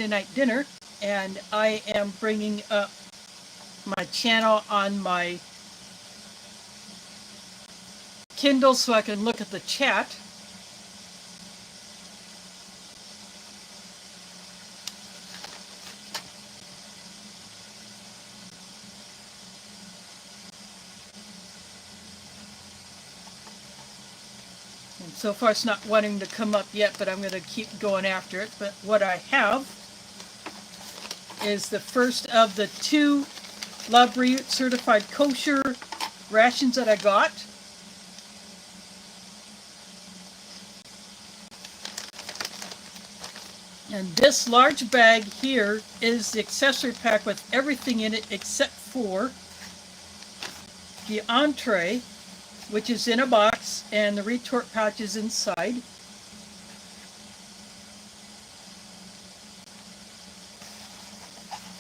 night dinner, and I am bringing up my channel on my Kindle so I can look at the chat. And so far it's not wanting to come up yet, but I'm going to keep going after it. But what I have is the first of the 2 LaBriute certified kosher rations that I got. And this large bag here is the accessory pack with everything in it except for the entree, which is in a box, and the retort pouch is inside.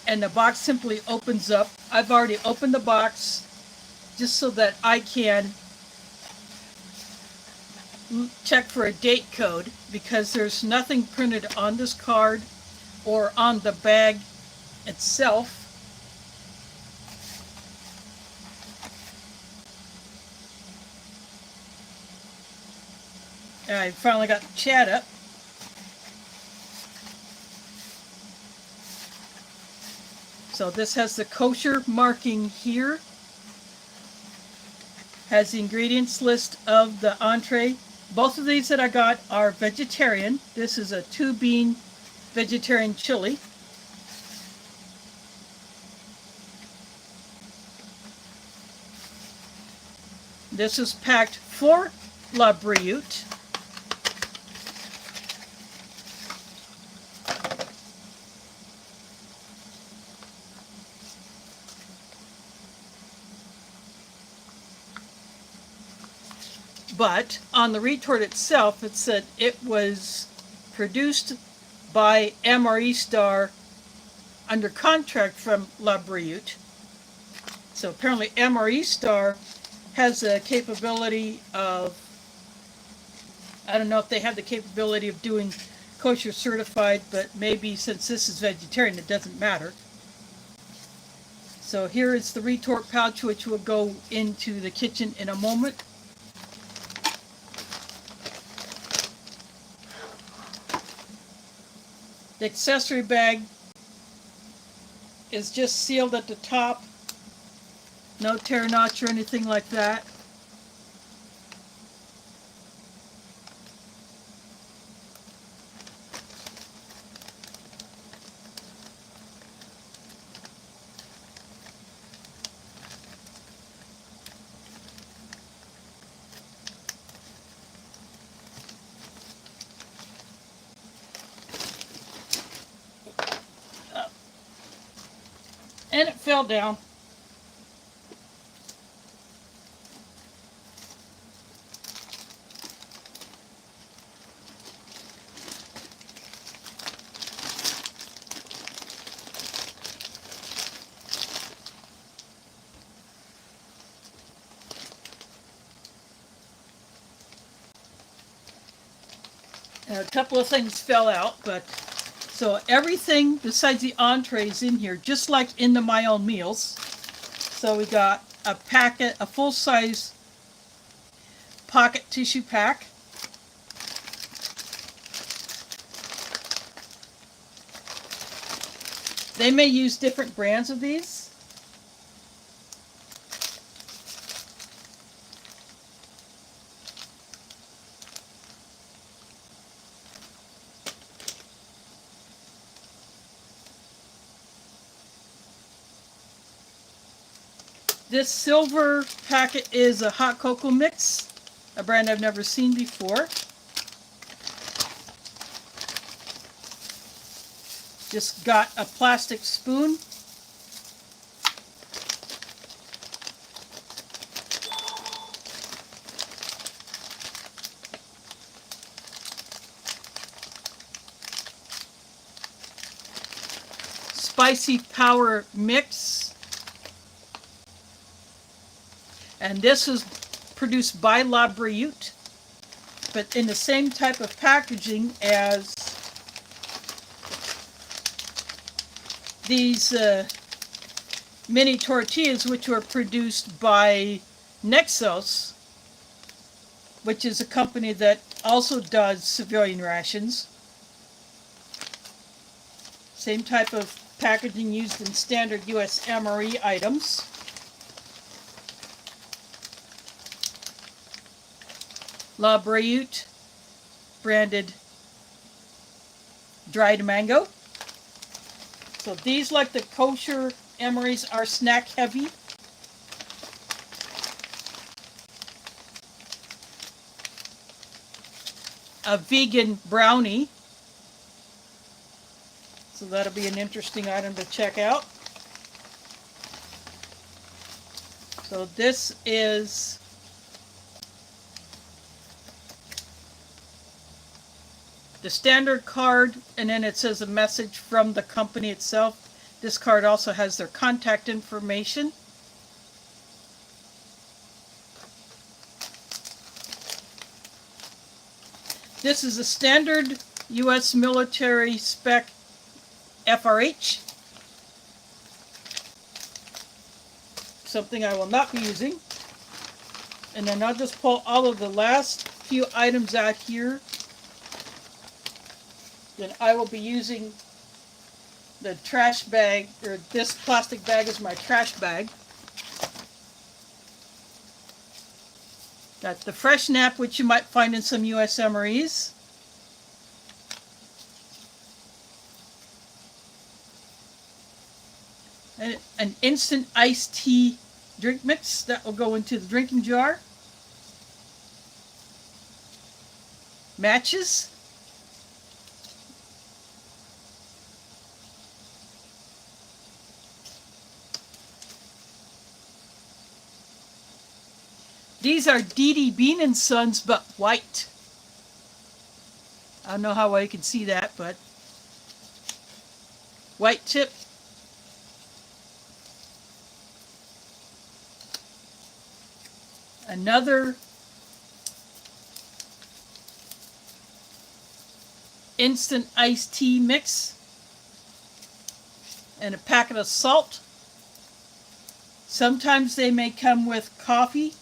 And the box simply opens up. I've already opened the box just so that I can check for a date code, because there's nothing printed on this card or on the bag itself. And I finally got the chat up. So this has the kosher marking here. Has the ingredients list of the entree. Both of these that I got are vegetarian. This is a 2-bean vegetarian chili. This is packed for LaBriute. But on the retort itself, it said it was produced by MRE Star under contract from LaBriute. So apparently MRE Star has the capability of, I don't know if they have the capability of doing kosher certified, but maybe since this is vegetarian, it doesn't matter. So here is the retort pouch, which will go into the kitchen in a moment. The accessory bag is just sealed at the top. No tear notch or anything like that. And it fell down. A couple of things fell out, but so everything besides the entrees in here, just like in the My Own Meals. So we got a packet, a full-size pocket tissue pack. They may use different brands of these. This silver packet is a hot cocoa mix, a brand I've never seen before. Just got a plastic spoon. Spicy Power Mix. And this is produced by LaBriute, but in the same type of packaging as these mini tortillas, which were produced by Nexos, which is a company that also does civilian rations. Same type of packaging used in standard U.S. MRE items. LaBriute branded dried mango. So these, like the kosher MREs, are snack heavy. A vegan brownie. So that'll be an interesting item to check out. So this is the standard card, and then it says a message from the company itself. This card also has their contact information. This is a standard U.S. military spec FRH. Something I will not be using. And then I'll just pull all of the last few items out here. Then I will be using the trash bag, or this plastic bag is my trash bag. Got the fresh nap, which you might find in some US MREs. And an instant iced tea drink mix that will go into the drinking jar. Matches. These are DD Bean and Sons, but white. I don't know how well you can see that, but white tip. Another instant iced tea mix. And a packet of salt. Sometimes they may come with coffee,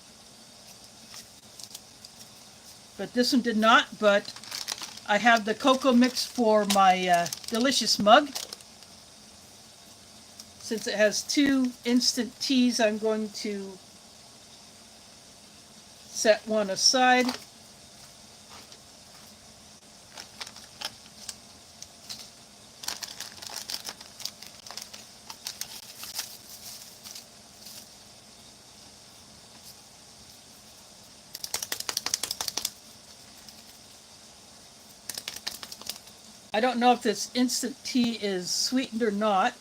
but this one did not. But I have the cocoa mix for my delicious mug. Since it has 2 instant teas, I'm going to set one aside. I don't know if this instant tea is sweetened or not.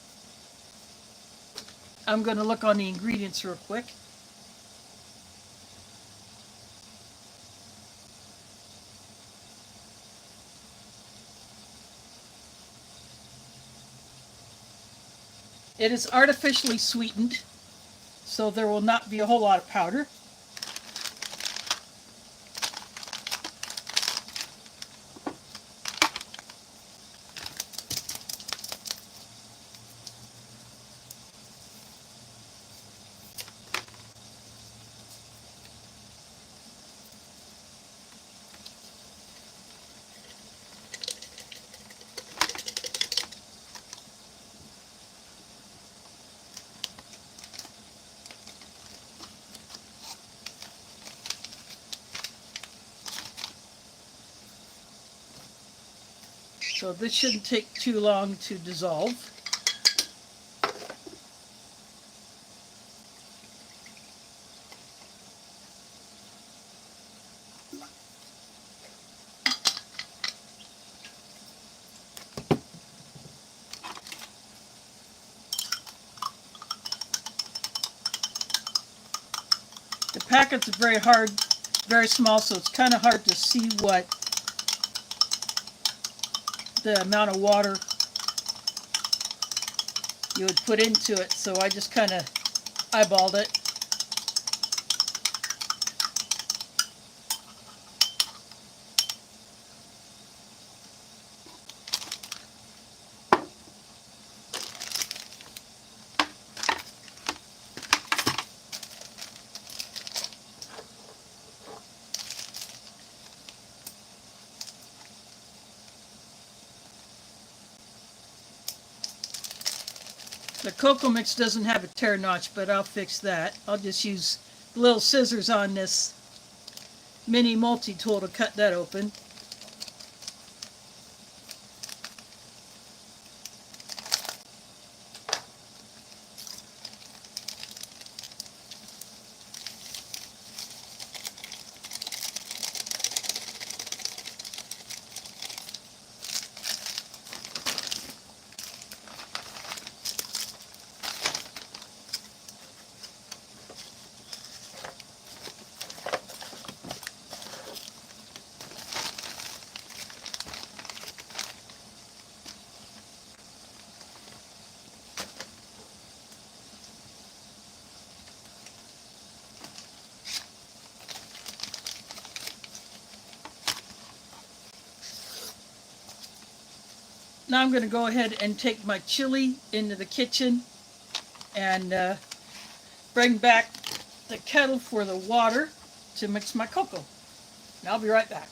I'm going to look on the ingredients real quick. It is artificially sweetened, so there will not be a whole lot of powder. So this shouldn't take too long to dissolve. The packets are very small, so it's kind of hard to see what the amount of water you would put into it, so I just kind of eyeballed it. The cocoa mix doesn't have a tear notch, but I'll fix that. I'll just use little scissors on this mini multi-tool to cut that open. Now I'm going to go ahead and take my chili into the kitchen and bring back the kettle for the water to mix my cocoa. And I'll be right back.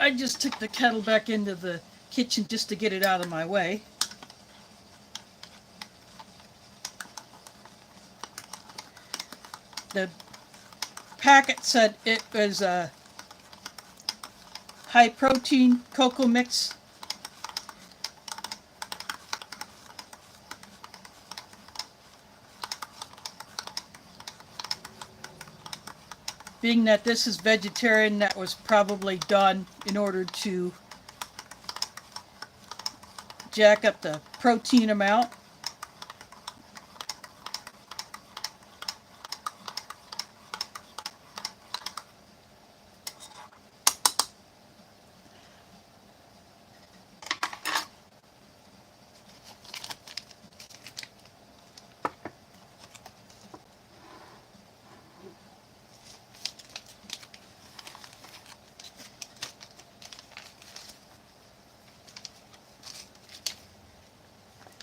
I just took the kettle back into the kitchen just to get it out of my way. The packet said it was a high protein cocoa mix. Being that this is vegetarian, that was probably done in order to jack up the protein amount.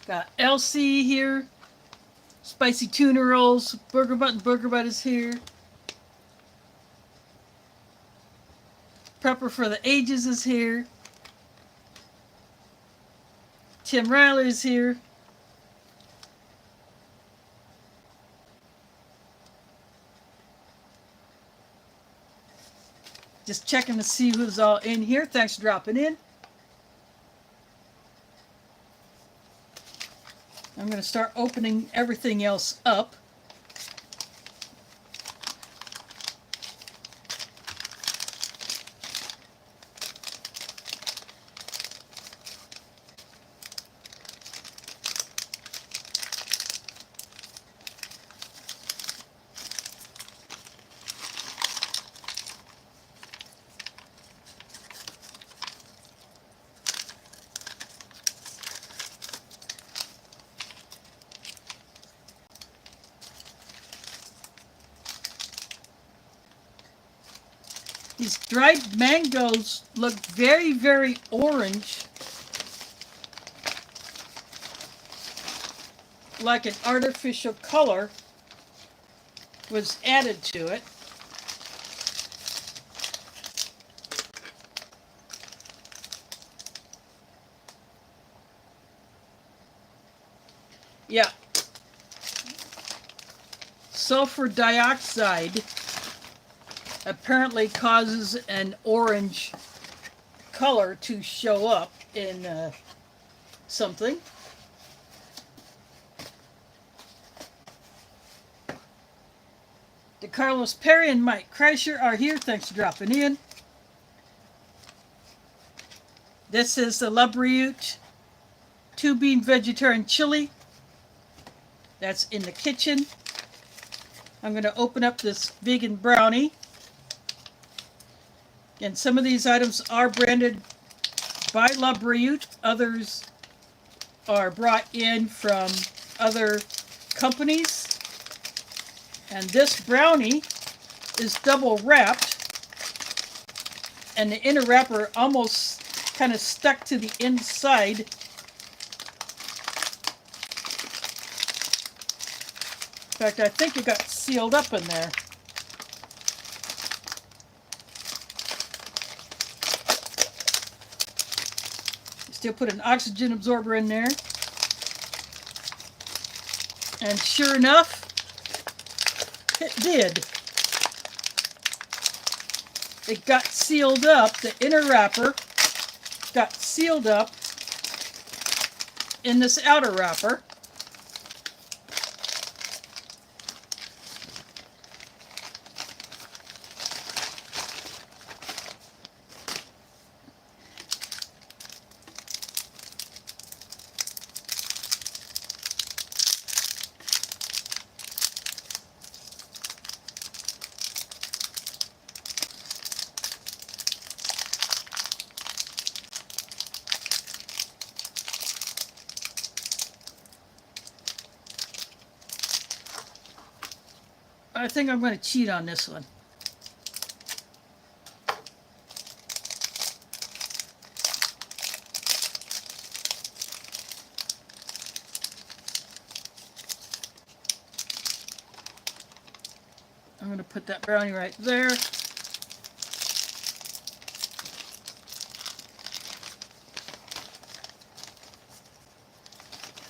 Got LC here, spicy tuna rolls, burger butt is here. Prepper for the Ages is here. Tim Riley is here. Just checking to see who's all in here. Thanks for dropping in. I'm going to start opening everything else up. These dried mangoes look very, very orange, like an artificial color was added to it. Yeah, sulfur dioxide apparently causes an orange color to show up in something. Carlos Perry and Mike Kreischer are here. Thanks for dropping in. This is the LaBriute 2-bean vegetarian chili. That's in the kitchen. I'm going to open up this vegan brownie. And some of these items are branded by LaBriute. Others are brought in from other companies. And this brownie is double wrapped. And the inner wrapper almost kind of stuck to the inside. In fact, I think it got sealed up in there. Still put an oxygen absorber in there. And sure enough, it did. It got sealed up. The inner wrapper got sealed up in this outer wrapper. I think I'm going to cheat on this one. I'm going to put that brownie right there.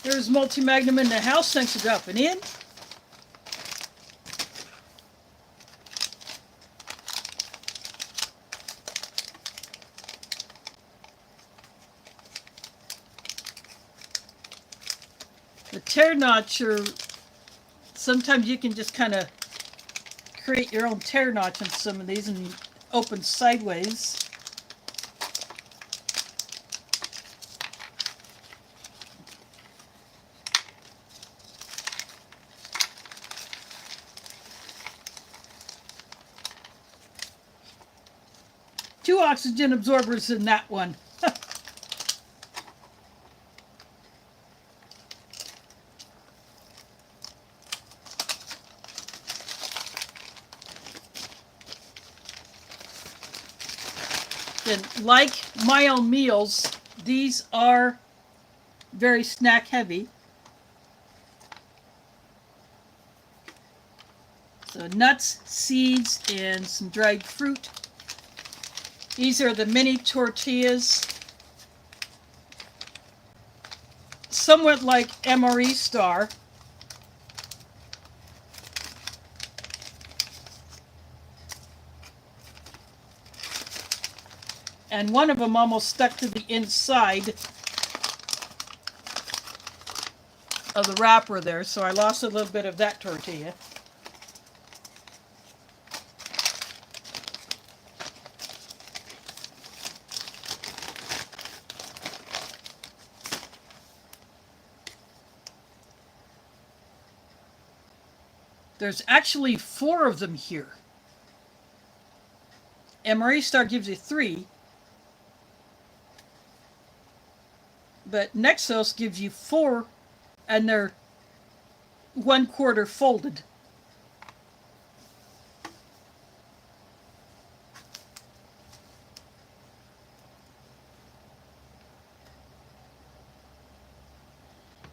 There's Multi-Magnum in the house. Thanks for dropping in. The tear notcher, sometimes you can just kind of create your own tear notch on some of these and open sideways. Two oxygen absorbers in that one. And like my own meals, these are very snack heavy. So nuts, seeds, and some dried fruit. These are the mini tortillas. Somewhat like MRE Star. And one of them almost stuck to the inside of the wrapper there, so I lost a little bit of that tortilla. There's actually 4 of them here. MRE Star gives you 3. But Nexos gives you 4, and they're 1/4 folded.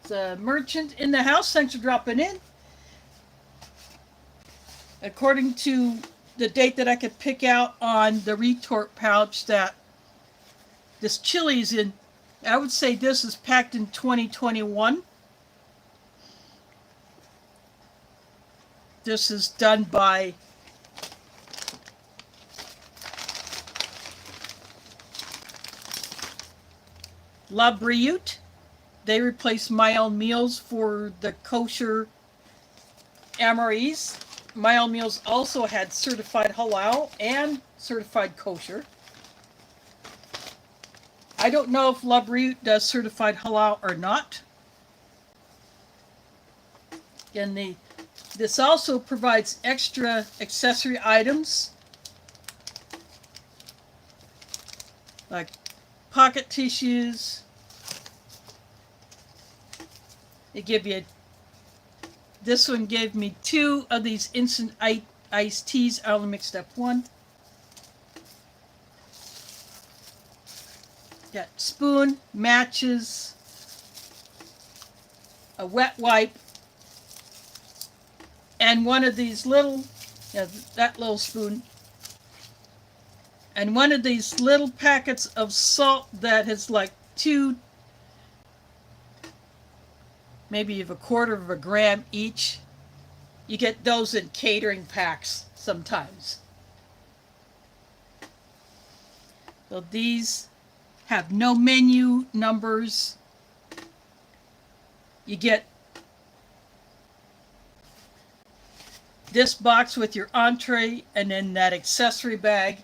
It's a merchant in the house. Thanks for dropping in. According to the date that I could pick out on the retort pouch that this chili's in, I would say this is packed in 2021. This is done by LaBriute. They replaced My Own Meals for the kosher MREs. My Own Meals also had certified halal and certified kosher. I don't know if LaBriute does certified halal or not. And this also provides extra accessory items like pocket tissues. This one gave me 2 of these instant iced teas. I only mixed up 1. Got spoon, matches, a wet wipe, and one of these little, that little spoon, and one of these little packets of salt that has like 2, maybe of a quarter of a gram each. You get those in catering packs sometimes. So these have no menu numbers. You get this box with your entree and then that accessory bag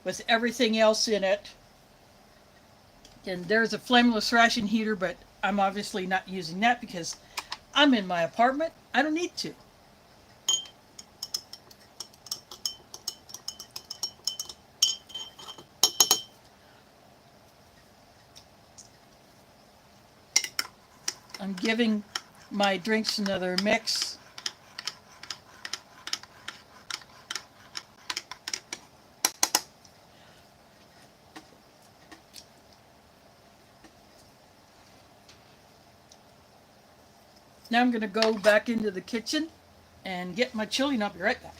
with everything else in it. And there's a flameless ration heater, but I'm obviously not using that because I'm in my apartment. I don't need to. I'm giving my drinks another mix. Now I'm going to go back into the kitchen and get my chili, and I'll be right back.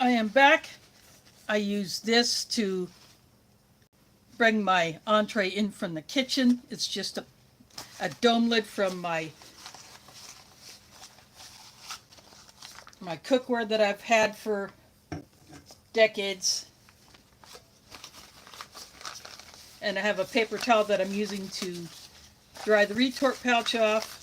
I am back. I use this to bring my entree in from the kitchen. It's just a dome lid from my cookware that I've had for decades. And I have a paper towel that I'm using to dry the retort pouch off.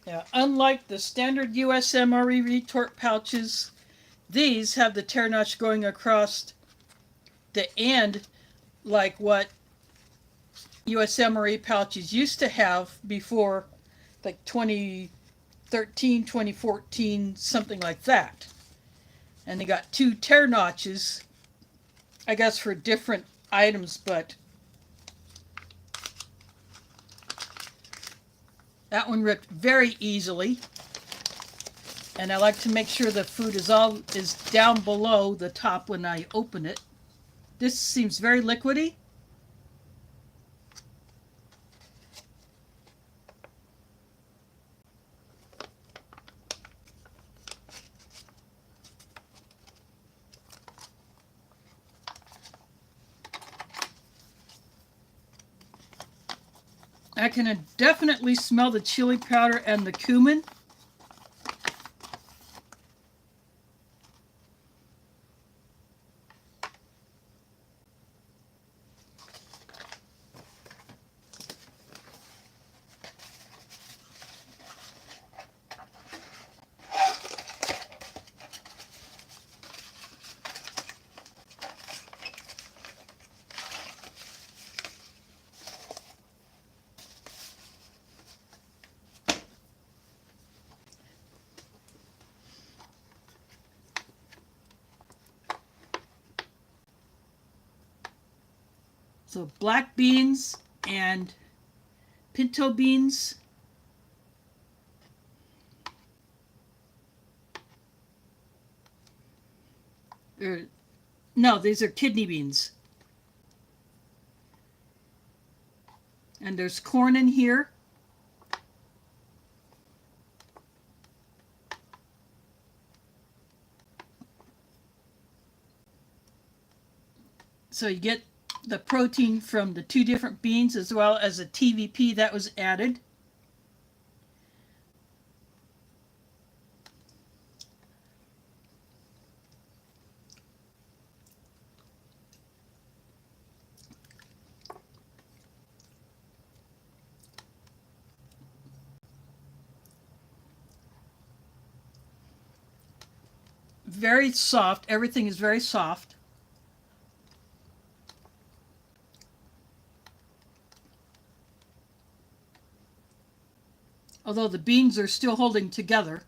Now, unlike the standard US MRE retort pouches, these have the tear notch going across the end like what US MRE pouches used to have before, like 2013, 2014, something like that. And they got 2 tear notches, I guess for different items, but that one ripped very easily. And I like to make sure the food is down below the top when I open it. This seems very liquidy. I can definitely smell the chili powder and the cumin. So black beans and pinto beans. No, these are kidney beans. And there's corn in here. So you get the protein from the two different beans as well as a TVP that was added. Very soft. Everything is very soft. Although the beans are still holding together.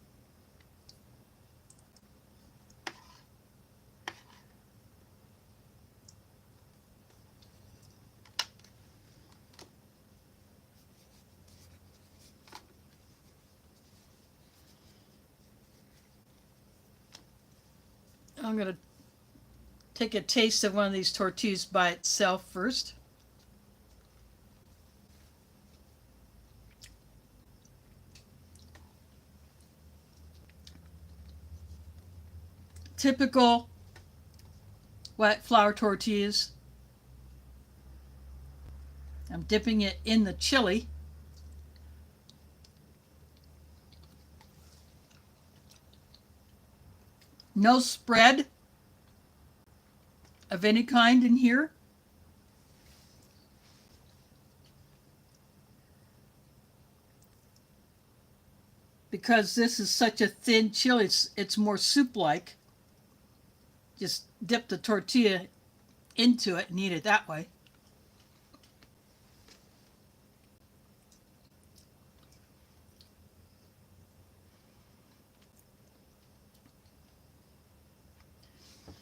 I'm going to take a taste of one of these tortillas by itself first. Typical wet flour tortillas. I'm dipping it in the chili. No spread of any kind in here. Because this is such a thin chili, it's more soup-like. Just dip the tortilla into it and eat it that way.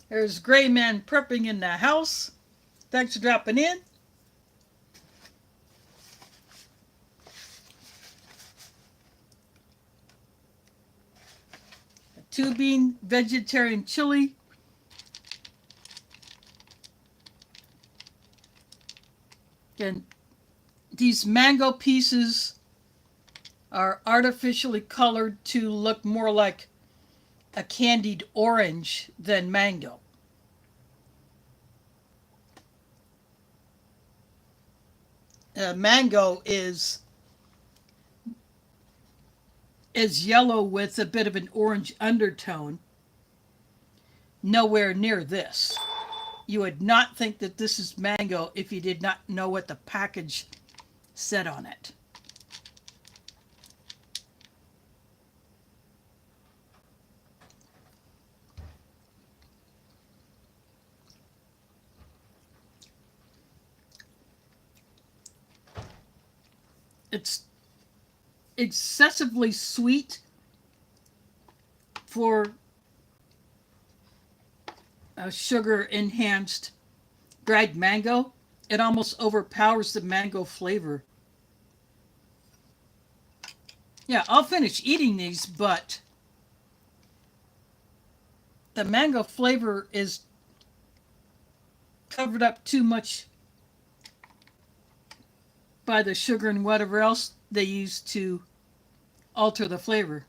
There's Gray Man prepping in the house. Thanks for dropping in. A 2-bean vegetarian chili. And these mango pieces are artificially colored to look more like a candied orange than mango. Mango is yellow with a bit of an orange undertone. Nowhere near this. You would not think that this is mango if you did not know what the package said on it. It's excessively sweet for a sugar-enhanced dried mango. It almost overpowers the mango flavor. Yeah, I'll finish eating these, but the mango flavor is covered up too much by the sugar and whatever else they use to alter the flavor.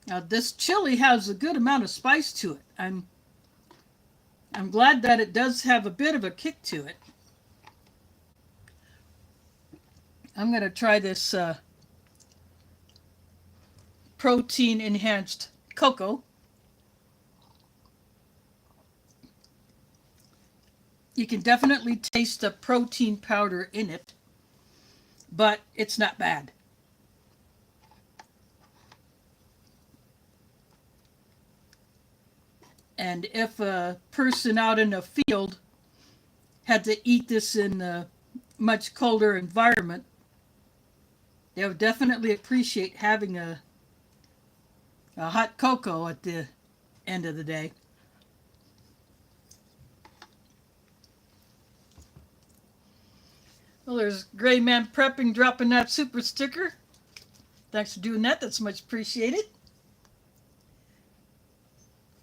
Now this chili has a good amount of spice to it. I'm I'm glad that it does have a bit of a kick to it. I'm going to try this protein enhanced cocoa. You can definitely taste the protein powder in it, but it's not bad. And if a person out in a field had to eat this in a much colder environment, they would definitely appreciate having a hot cocoa at the end of the day. Well, there's Gray Man Prepping dropping that super sticker. Thanks for doing that. That's much appreciated.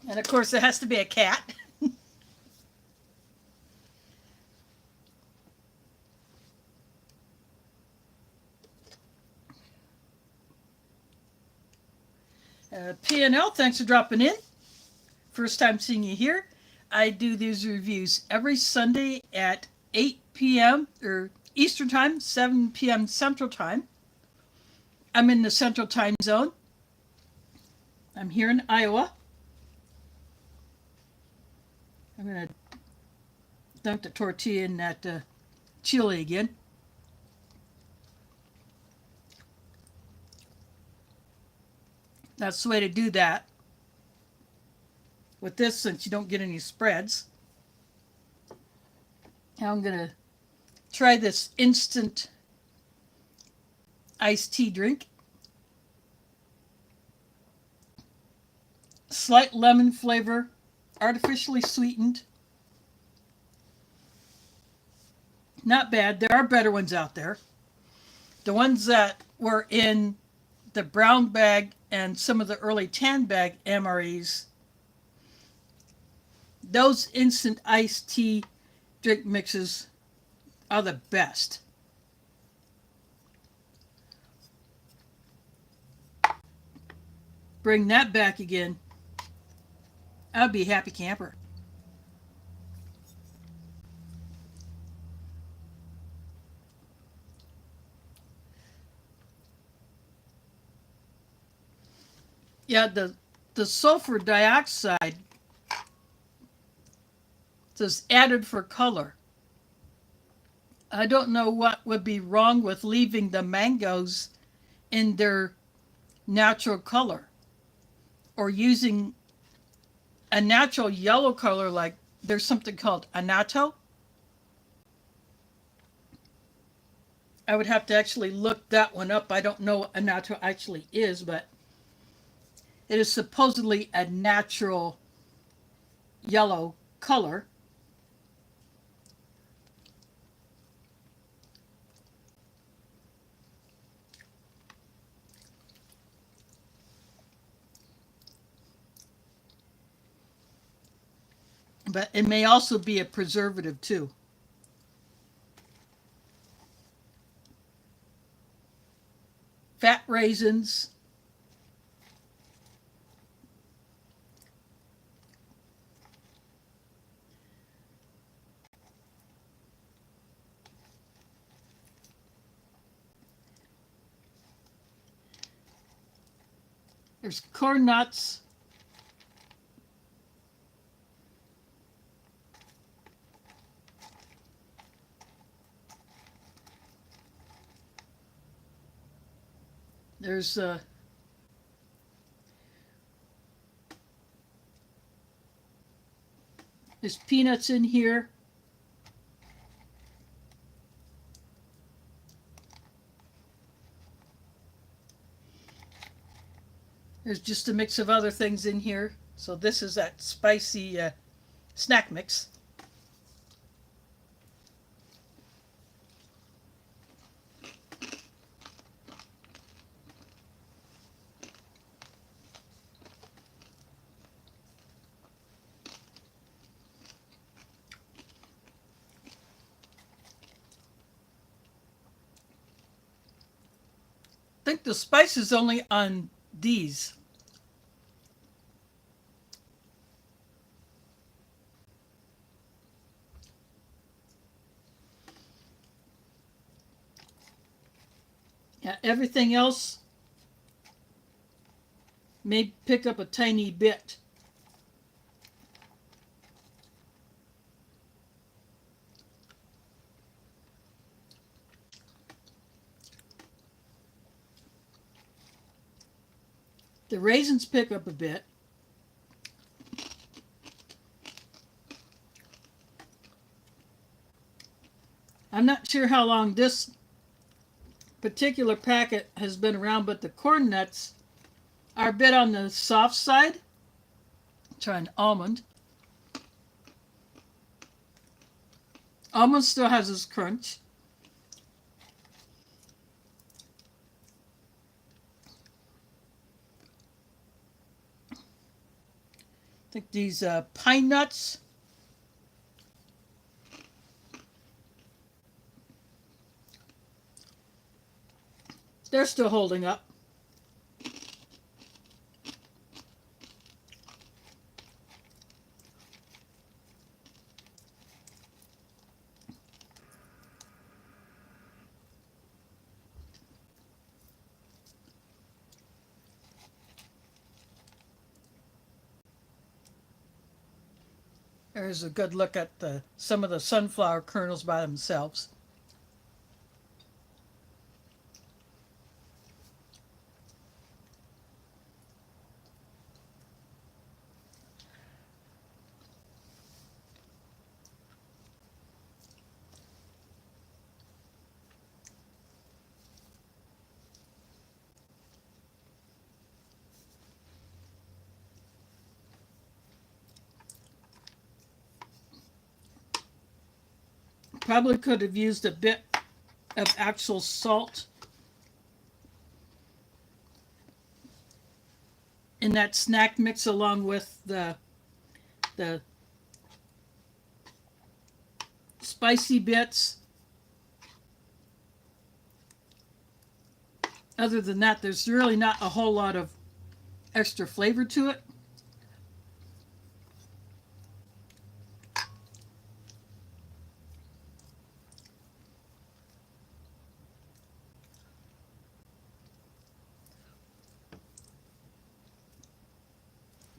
And of course, it has to be a cat. P&L, thanks for dropping in. First time seeing you here. I do these reviews every Sunday at 8 p.m. or Eastern Time, 7 p.m. Central Time. I'm in the Central Time Zone. I'm here in Iowa. I'm going to dunk the tortilla in that chili again. That's the way to do that. With this, since you don't get any spreads. Now I'm going to try this instant iced tea drink. Slight lemon flavor, artificially sweetened. Not bad. There are better ones out there. The ones that were in the brown bag and some of the early tan bag MREs, those instant iced tea drink mixes are the best. Bring that back again. I'd be a happy camper. Yeah, the sulfur dioxide is added for color. I don't know what would be wrong with leaving the mangoes in their natural color or using a natural yellow color, like there's something called annatto. I would have to actually look that one up. I don't know what annatto actually is, but it is supposedly a natural yellow color. But it may also be a preservative too. Fat raisins. There's corn nuts. There's peanuts in here. There's just a mix of other things in here. So this is that spicy snack mix. I think the spice is only on these. Everything else may pick up a tiny bit. The raisins pick up a bit. I'm not sure how long this particular packet has been around, but the corn nuts are a bit on the soft side. Try an almond. Almond still has its crunch. I think these pine nuts, they're still holding up. There's a good look at some of the sunflower kernels by themselves. Probably could have used a bit of actual salt in that snack mix along with the spicy bits. Other than that, there's really not a whole lot of extra flavor to it.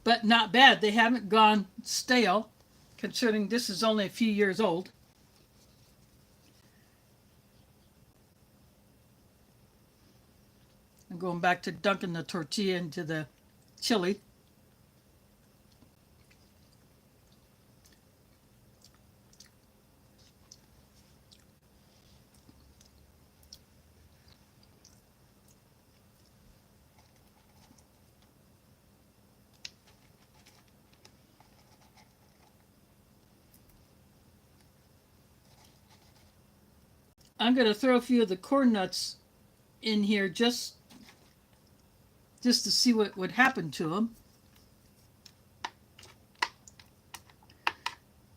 But not bad. They haven't gone stale, considering this is only a few years old. I'm going back to dunking the tortilla into the chili. I'm going to throw a few of the corn nuts in here just to see what would happen to them.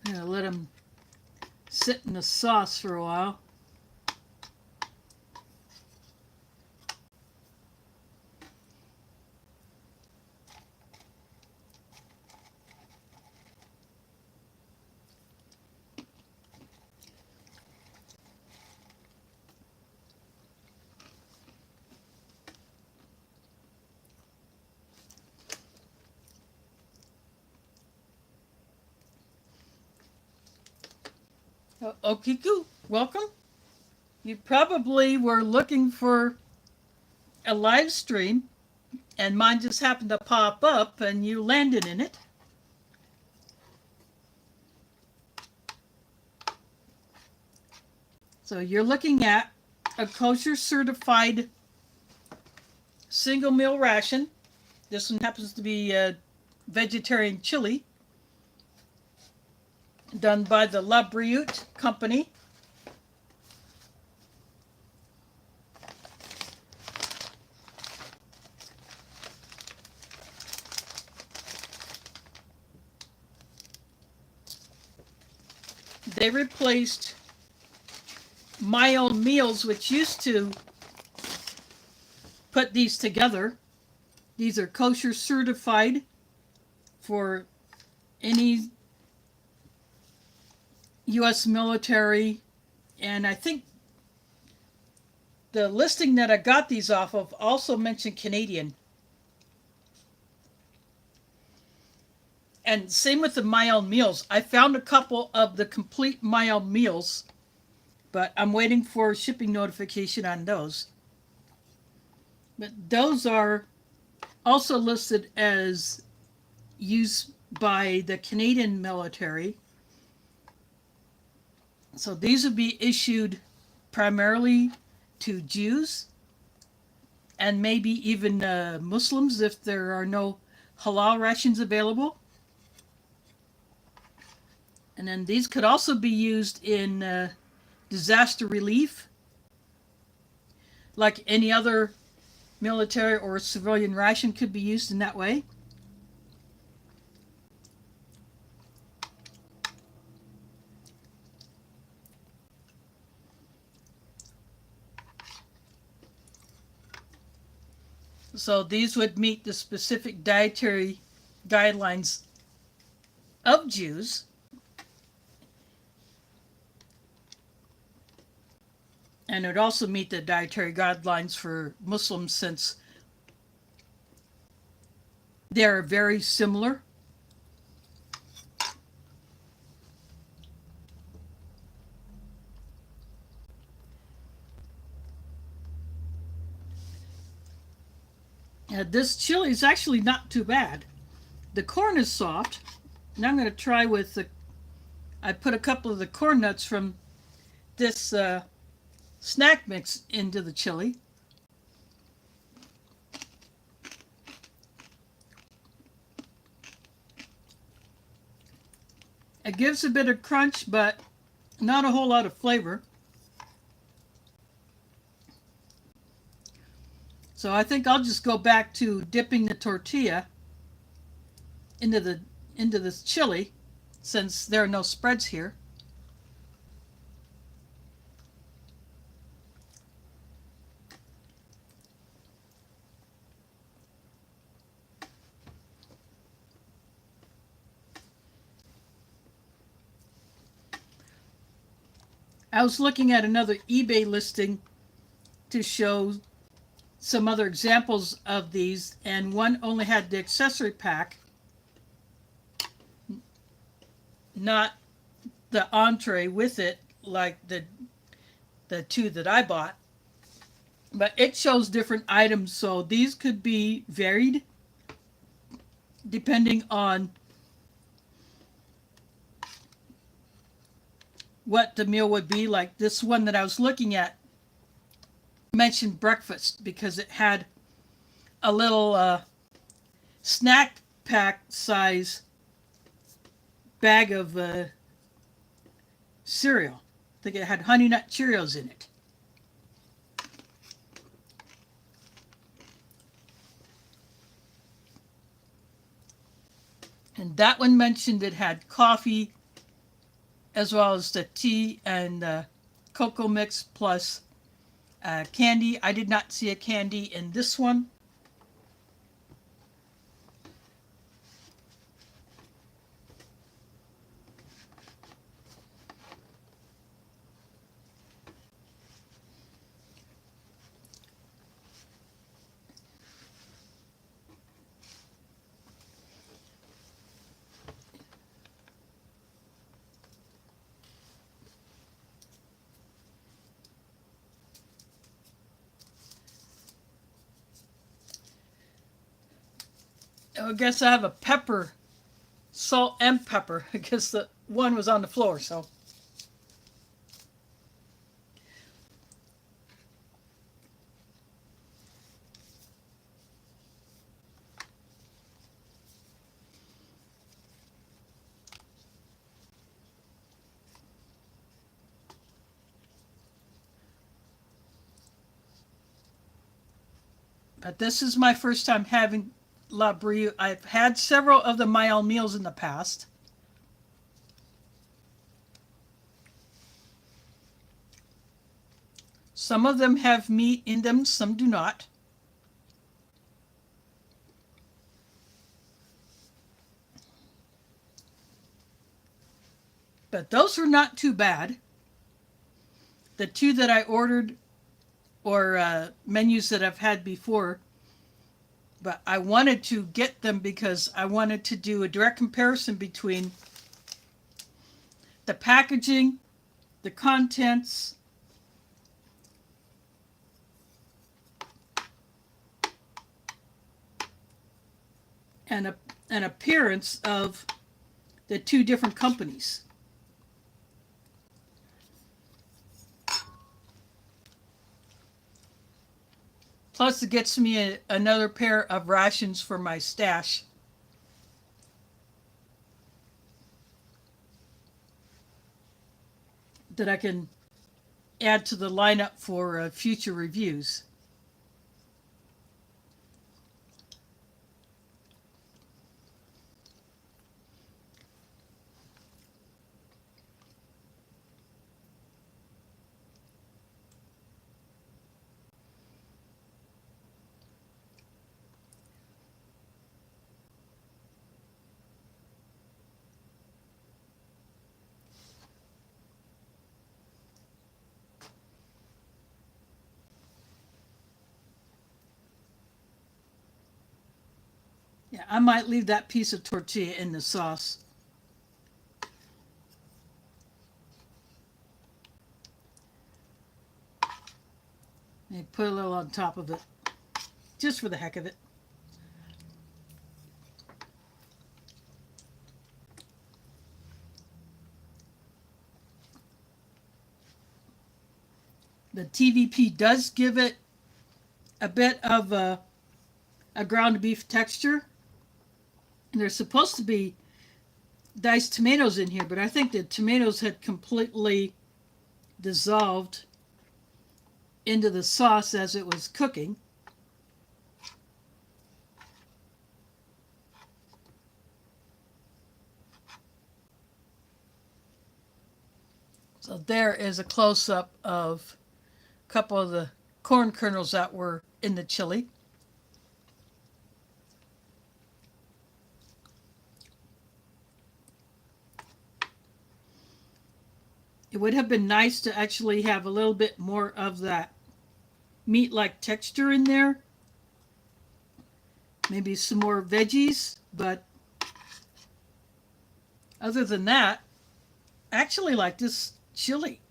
I'm going to let them sit in the sauce for a while. Okiku, welcome. You probably were looking for a live stream, and mine just happened to pop up, and you landed in it. So you're looking at a kosher certified single meal ration. This one happens to be a vegetarian chili, done by the LaBriute company. They replaced My Own Meals, which used to put these together. These are kosher certified for any U.S. military, and I think the listing that I got these off of also mentioned Canadian. And same with the My Own Meals. I found a couple of the complete My Own Meals, but I'm waiting for shipping notification on those. But those are also listed as used by the Canadian military. So these would be issued primarily to Jews and maybe even Muslims if there are no halal rations available. And then these could also be used in disaster relief, like any other military or civilian ration could be used in that way. So these would meet the specific dietary guidelines of Jews. And it would also meet the dietary guidelines for Muslims since they're very similar. This chili is actually not too bad. The corn is soft. Now I'm going to try with I put a couple of the corn nuts from this snack mix into the chili. It gives a bit of crunch, but not a whole lot of flavor. So I think I'll just go back to dipping the tortilla into this chili, since there are no spreads here. I was looking at another eBay listing to show some other examples of these, and one only had the accessory pack, not the entree with it like the two that I bought. But it shows different items, so these could be varied depending on what the meal would be. Like this one that I was looking at mentioned breakfast because it had a little snack pack size bag of cereal. I think it had Honey Nut Cheerios in it. And that one mentioned it had coffee as well as the tea and cocoa mix plus candy. I did not see a candy in this one. I guess I have a pepper, salt and pepper. I guess the one was on the floor, so. But this is my first time having LaBriute. I've had several of the My Own Meals in the past. Some of them have meat in them, some do not. But those were not too bad. The two that I ordered or menus that I've had before, but I wanted to get them because I wanted to do a direct comparison between the packaging, the contents, and an appearance of the two different companies. Plus, it gets me another pair of rations for my stash. That I can add to the lineup for future reviews. Yeah, I might leave that piece of tortilla in the sauce. And put a little on top of it, just for the heck of it. The TVP does give it a bit of a ground beef texture. And there's supposed to be diced tomatoes in here, but I think the tomatoes had completely dissolved into the sauce as it was cooking. So there is a close-up of a couple of the corn kernels that were in the chili. It would have been nice to actually have a little bit more of that meat-like texture in there. Maybe some more veggies, but other than that, I actually like this chili.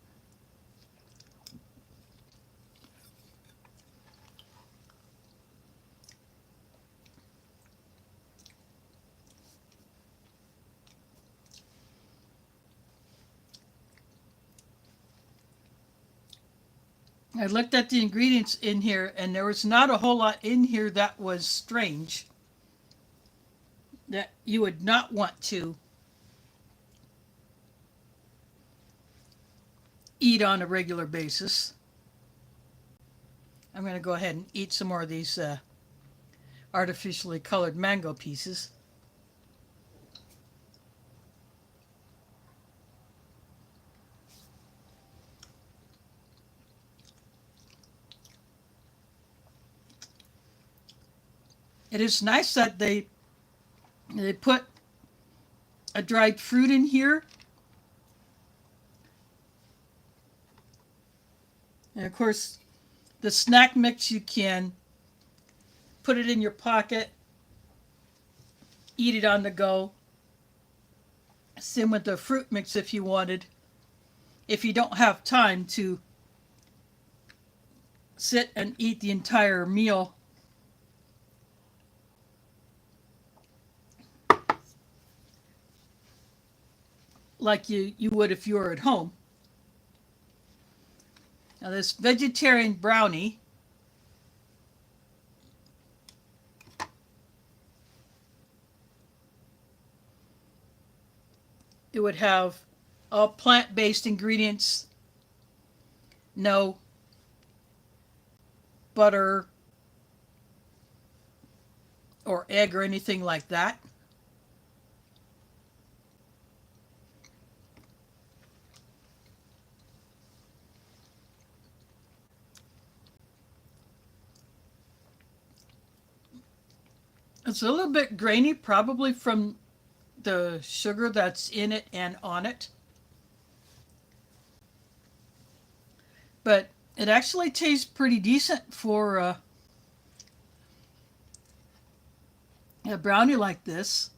I looked at the ingredients in here, and there was not a whole lot in here that was strange, that you would not want to eat on a regular basis. I'm going to go ahead and eat some more of these artificially colored mango pieces. It is nice that they put a dried fruit in here. And of course, the snack mix, you can put it in your pocket, eat it on the go. Same with the fruit mix if you wanted. If you don't have time to sit and eat the entire meal, like you would if you were at home. Now this vegetarian brownie, it would have all plant-based ingredients, no butter or egg or anything like that. It's a little bit grainy, probably from the sugar that's in it and on it. But It actually tastes pretty decent for a brownie like this.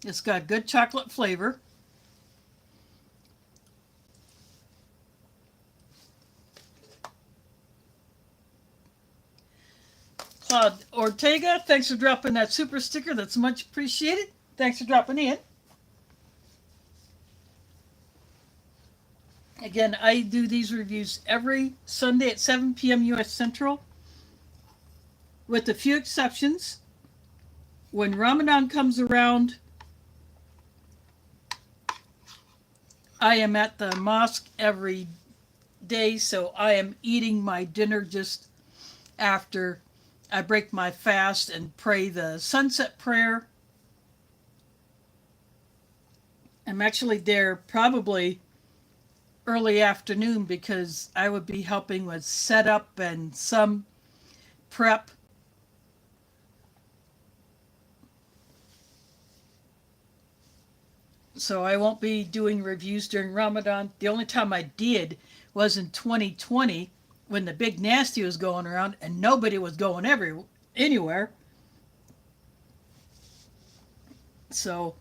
It's got good chocolate flavor. Claude Ortega, thanks for dropping that super sticker. That's much appreciated. Thanks for dropping in. Again, I do these reviews every Sunday at 7 p.m. U.S. Central, with a few exceptions. When Ramadan comes around, I am at the mosque every day, so I am eating my dinner just after I break my fast and pray the sunset prayer. I'm actually there probably early afternoon because I would be helping with setup and some prep. So I won't be doing reviews during Ramadan. The only time I did was in 2020 when the big nasty was going around and nobody was going anywhere. So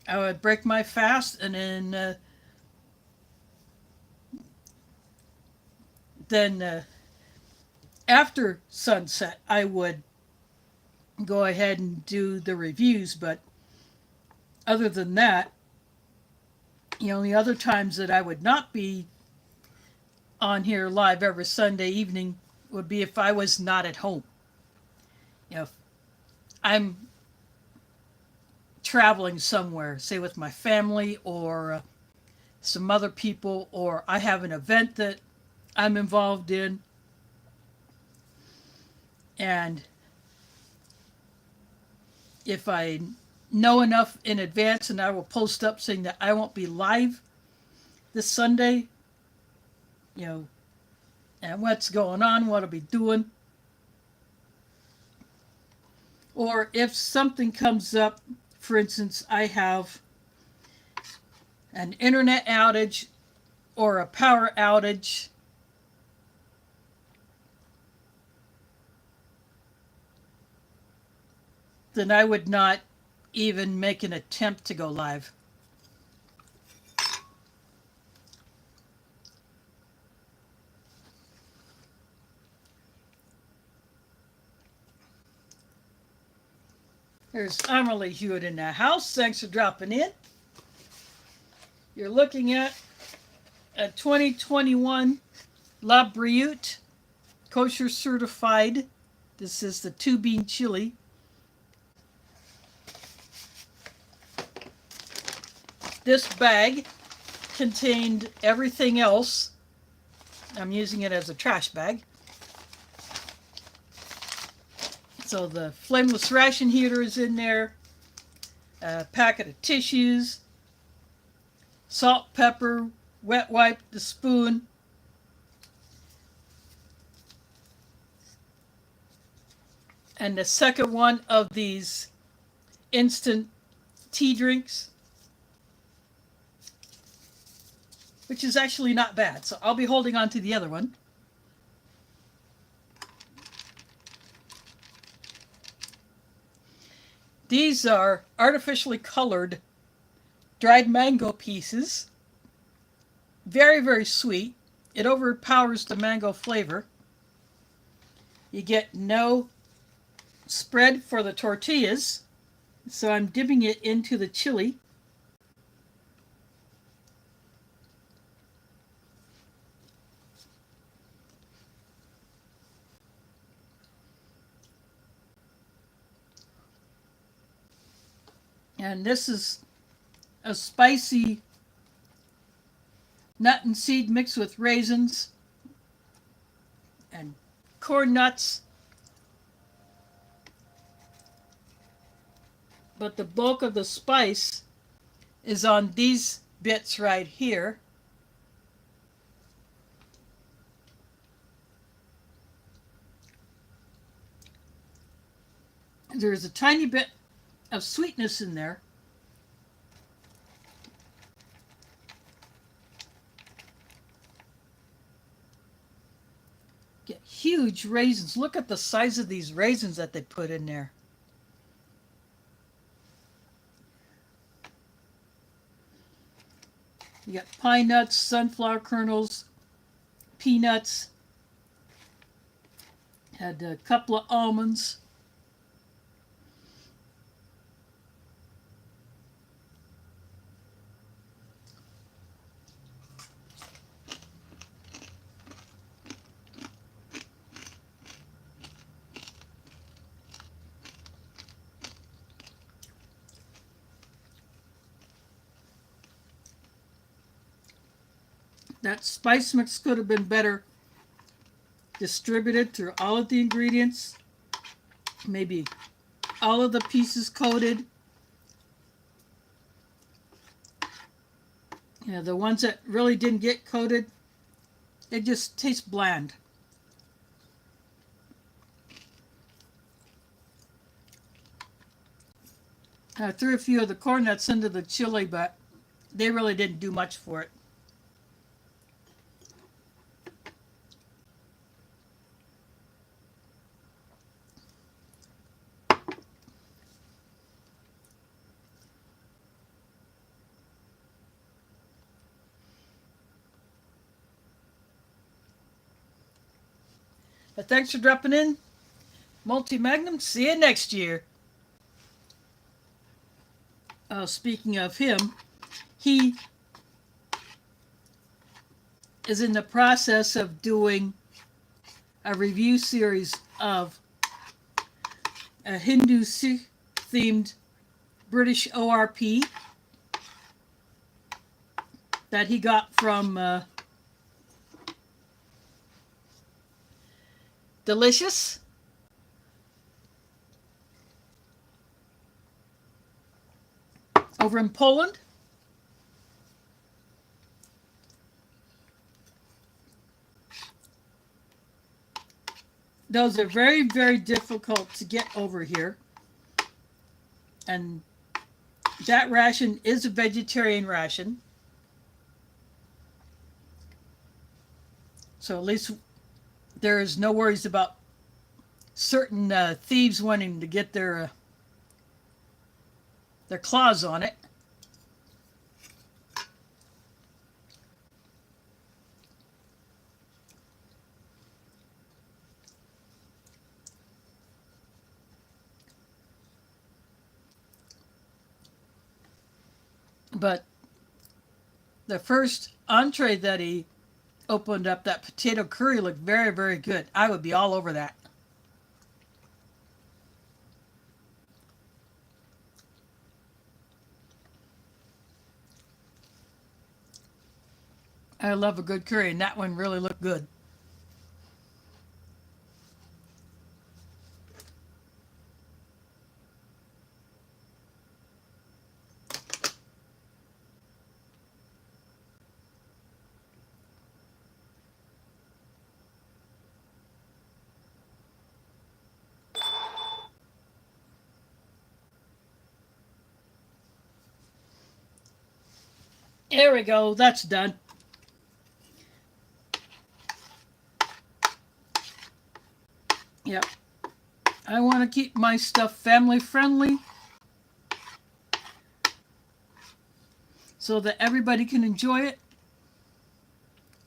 I would break my fast and then after sunset I would go ahead and do the reviews. But other than that, the other times that I would not be on here live every Sunday evening would be if I was not at home. If I'm traveling somewhere, say with my family or some other people, or I have an event that I'm involved in, and if I know enough in advance, and I will post up saying that I won't be live this Sunday, and what's going on, what I'll be doing. Or if something comes up, for instance, I have an internet outage or a power outage, then I would not even make an attempt to go live. There's Amelie Hewitt in the house. Thanks for dropping in. You're looking at a 2021 LaBriute Kosher certified. This is the 2-bean chili. This bag contained everything else. I'm using it as a trash bag. So the flameless ration heater is in there, a packet of tissues, salt, pepper, wet wipe, the spoon, and the second one of these instant tea drinks, which is actually not bad. So I'll be holding on to the other one. These are artificially colored dried mango pieces. Very, very sweet. It overpowers the mango flavor. You get no spread for the tortillas, so I'm dipping it into the chili. And this is a spicy nut and seed mixed with raisins and corn nuts. But the bulk of the spice is on these bits right here. There's a tiny bit of sweetness in there. huge raisins. Look at the size of these raisins that they put in there. You got pine nuts, sunflower kernels, peanuts, had a couple of almonds. That spice mix could have been better distributed through all of the ingredients. Maybe all of the pieces coated. You know, the ones that really didn't get coated, they just taste bland. I threw a few of the corn nuts into the chili, but they really didn't do much for it. But thanks for dropping in, Multi Magnum. See you next year. Speaking of him, he is in the process of doing a review series of a Hindu Sikh themed British ORP that he got from Delicious. Over in Poland. Those are very, very difficult to get over here. And that ration is a vegetarian ration. So at least there is no worries about certain thieves wanting to get their claws on it. But the first entree that he opened up, that potato curry, looked very, very good. I would be all over that. I love a good curry, and that one really looked good. There we go. That's done. Yep. I want to keep my stuff family friendly so that everybody can enjoy it.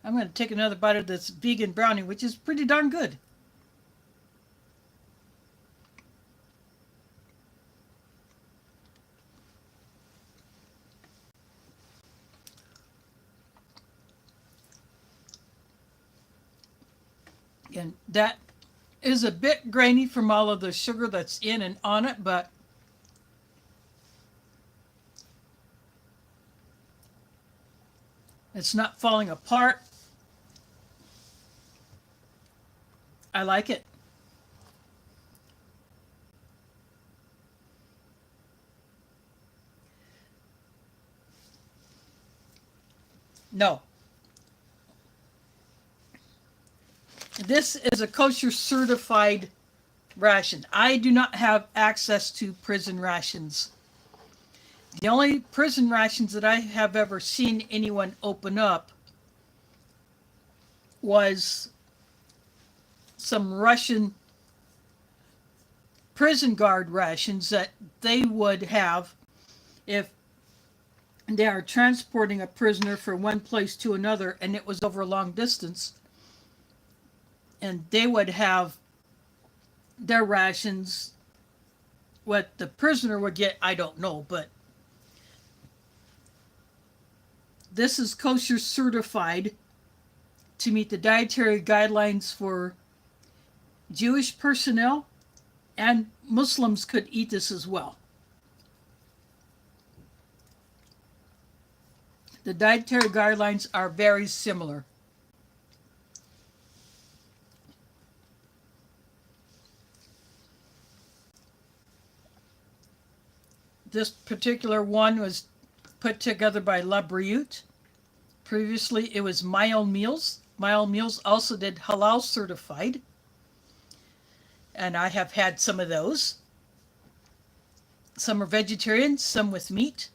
I'm going to take another bite of this vegan brownie, which is pretty darn good. And that is a bit grainy from all of the sugar that's in and on it, but it's not falling apart. I like it. No. This is a kosher certified ration. I do not have access to prison rations. The only prison rations that I have ever seen anyone open up was some Russian prison guard rations that they would have if they are transporting a prisoner from one place to another and it was over a long distance. And they would have their rations. What the prisoner would get, I don't know, but this is kosher certified to meet the dietary guidelines for Jewish personnel, and Muslims could eat this as well. The dietary guidelines are very similar. This particular one was put together by LaBriute. Previously, it was My Own Meals. My Own Meals also did halal certified, and I have had some of those. Some are vegetarian, some with meat.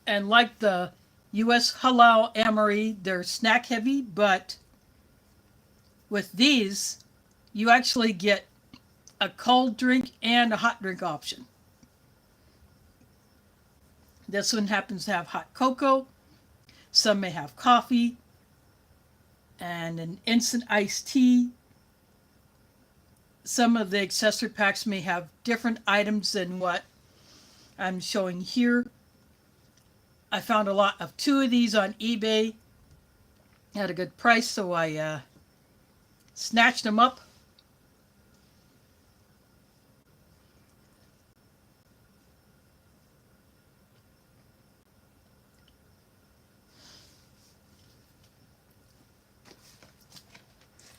And like the U.S. halal Amory, they're snack heavy, but with these, you actually get a cold drink and a hot drink option. This one happens to have hot cocoa. Some may have coffee and an instant iced tea. Some of the accessory packs may have different items than what I'm showing here. I found a lot of 2 of these on eBay at a good price, so I snatched them up.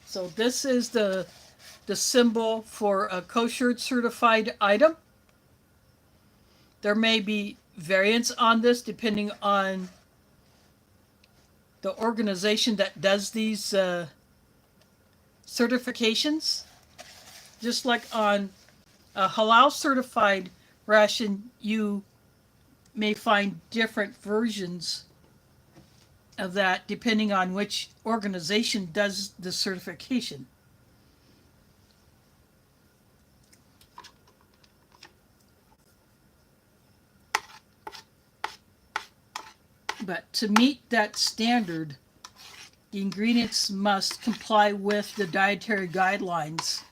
So this is the symbol for a kosher certified item. There may be variants on this depending on the organization that does these certifications. Just like on a halal certified ration, you may find different versions of that depending on which organization does the certification. But to meet that standard, the ingredients must comply with the dietary guidelines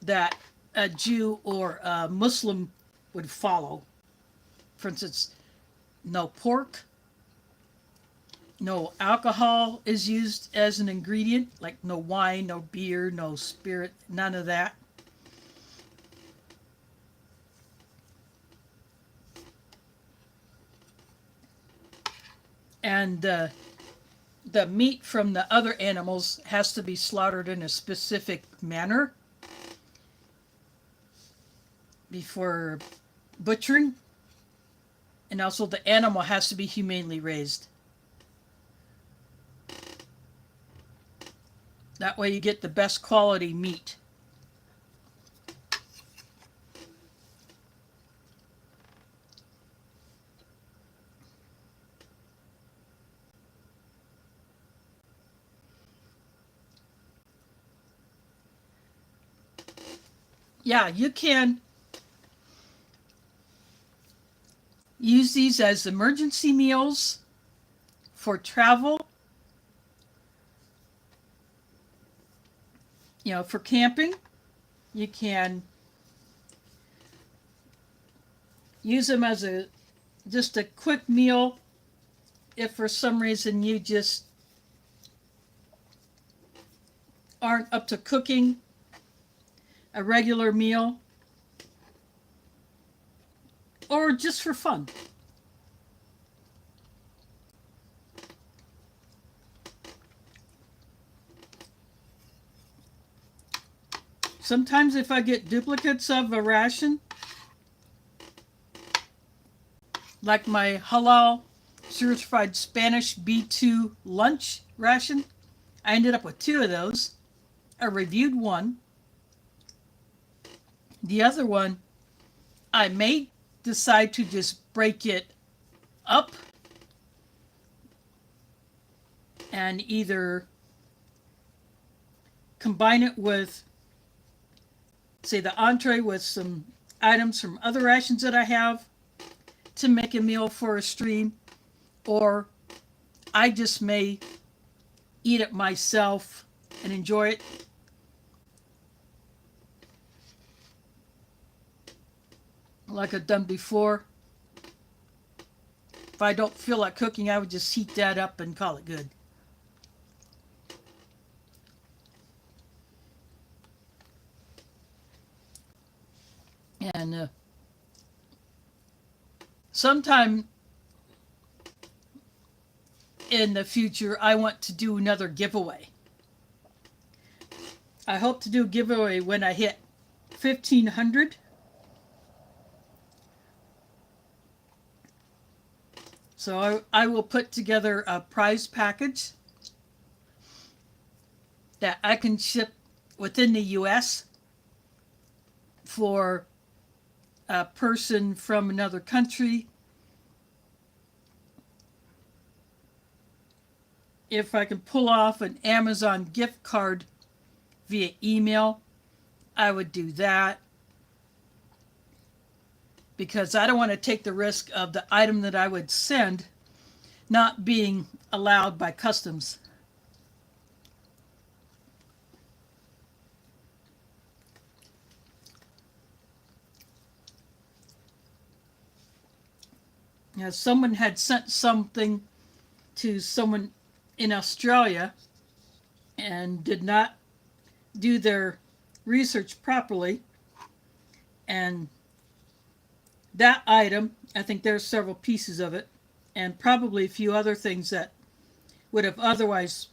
that a Jew or a Muslim would follow. For instance, no pork, no alcohol is used as an ingredient, like no wine, no beer, no spirit, none of that. And the meat from the other animals has to be slaughtered in a specific manner before butchering. And also the animal has to be humanely raised. That way you get the best quality meat. Yeah, you can use these as emergency meals for travel, for camping. You can use them as just a quick meal if for some reason you just aren't up to cooking a regular meal, or just for fun. Sometimes if I get duplicates of a ration, like my halal certified Spanish B2 lunch ration, I ended up with 2 of those. I reviewed one. The other one, I may decide to just break it up and either combine it with, say, the entree with some items from other rations that I have to make a meal for a stream, or I just may eat it myself and enjoy it. Like I've done before. If I don't feel like cooking, I would just heat that up and call it good. And sometime in the future, I want to do another giveaway. I hope to do a giveaway when I hit 1,500. So I will put together a prize package that I can ship within the US for a person from another country. If I can pull off an Amazon gift card via email, I would do that, because I don't want to take the risk of the item that I would send not being allowed by customs. Now, someone had sent something to someone in Australia and did not do their research properly, and that item, I think there's several pieces of it, and probably a few other things that would have otherwise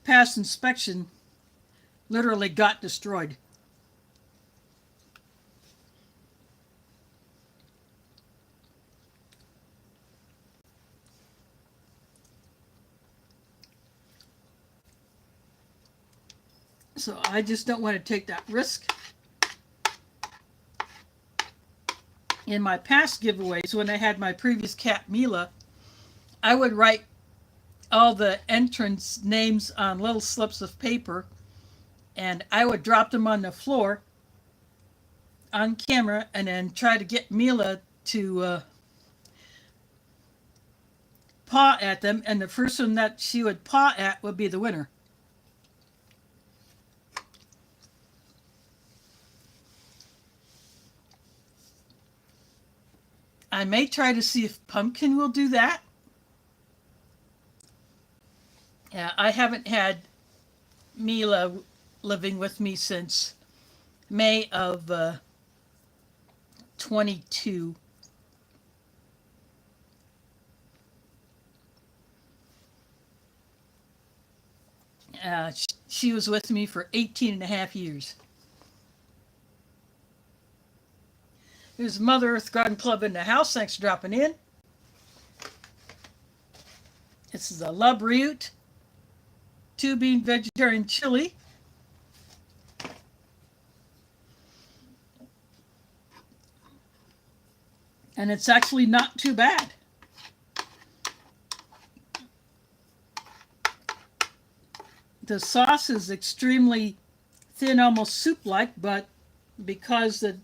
passed inspection, literally got destroyed. So I just don't want to take that risk. In my past giveaways, when I had my previous cat Mila, I would write all the entrants' names on little slips of paper, and I would drop them on the floor on camera and then try to get Mila to paw at them, and the first one that she would paw at would be the winner. I may try to see if Pumpkin will do that. Yeah, I haven't had Mila living with me since May of 22. She was with me for 18 and a half years. There's Mother Earth Garden Club in the house. Thanks for dropping in. This is a LaBriute 2-bean vegetarian chili. And it's actually not too bad. The sauce is extremely thin, almost soup-like, but because the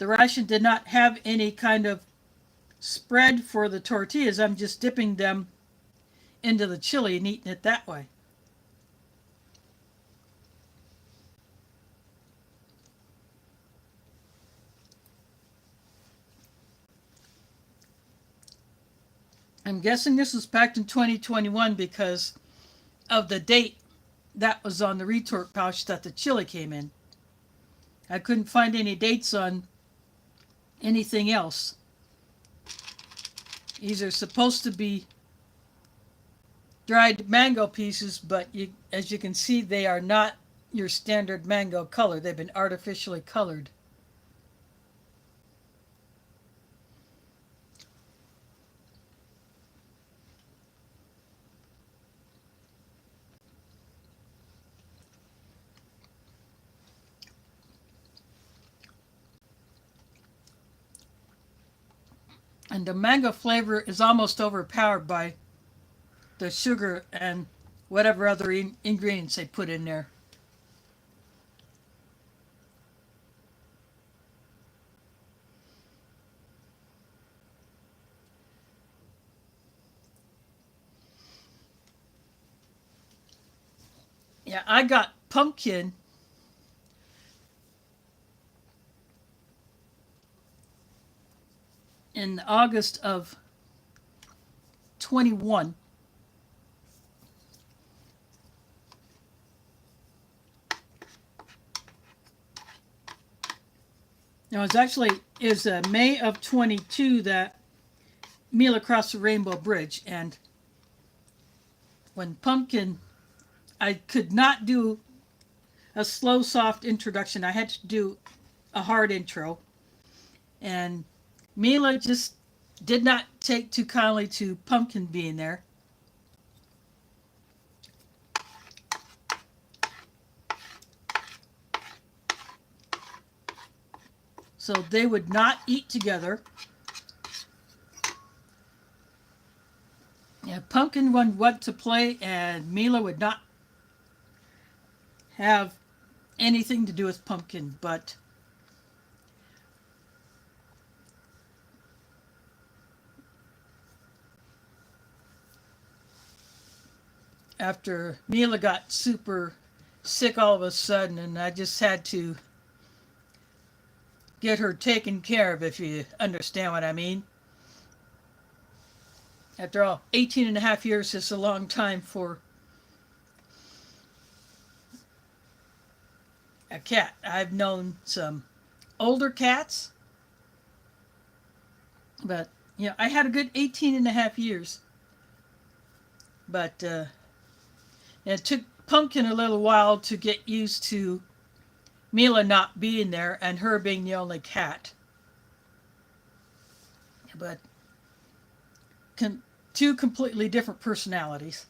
Ration did not have any kind of spread for the tortillas, I'm just dipping them into the chili and eating it that way. I'm guessing this was packed in 2021 because of the date that was on the retort pouch that the chili came in. I couldn't find any dates on anything else. These are supposed to be dried mango pieces, but as you can see, they are not your standard mango color. They've been artificially colored. And the mango flavor is almost overpowered by the sugar and whatever other ingredients they put in there. Yeah, I got pumpkin in August of 21. Now it was May of 22 that meal across the Rainbow Bridge, and when pumpkin, I could not do a slow, soft introduction. I had to do a hard intro, and Mila just did not take too kindly to pumpkin being there. So they would not eat together. Yeah, Pumpkin would want to play, and Mila would not have anything to do with Pumpkin. But after Mila got super sick all of a sudden, and I just had to get her taken care of, if you understand what I mean. After all, 18 and a half years is a long time for a cat. I've known some older cats, but I had a good 18 and a half years. But it took Pumpkin a little while to get used to Mila not being there and her being the only cat. But two completely different personalities.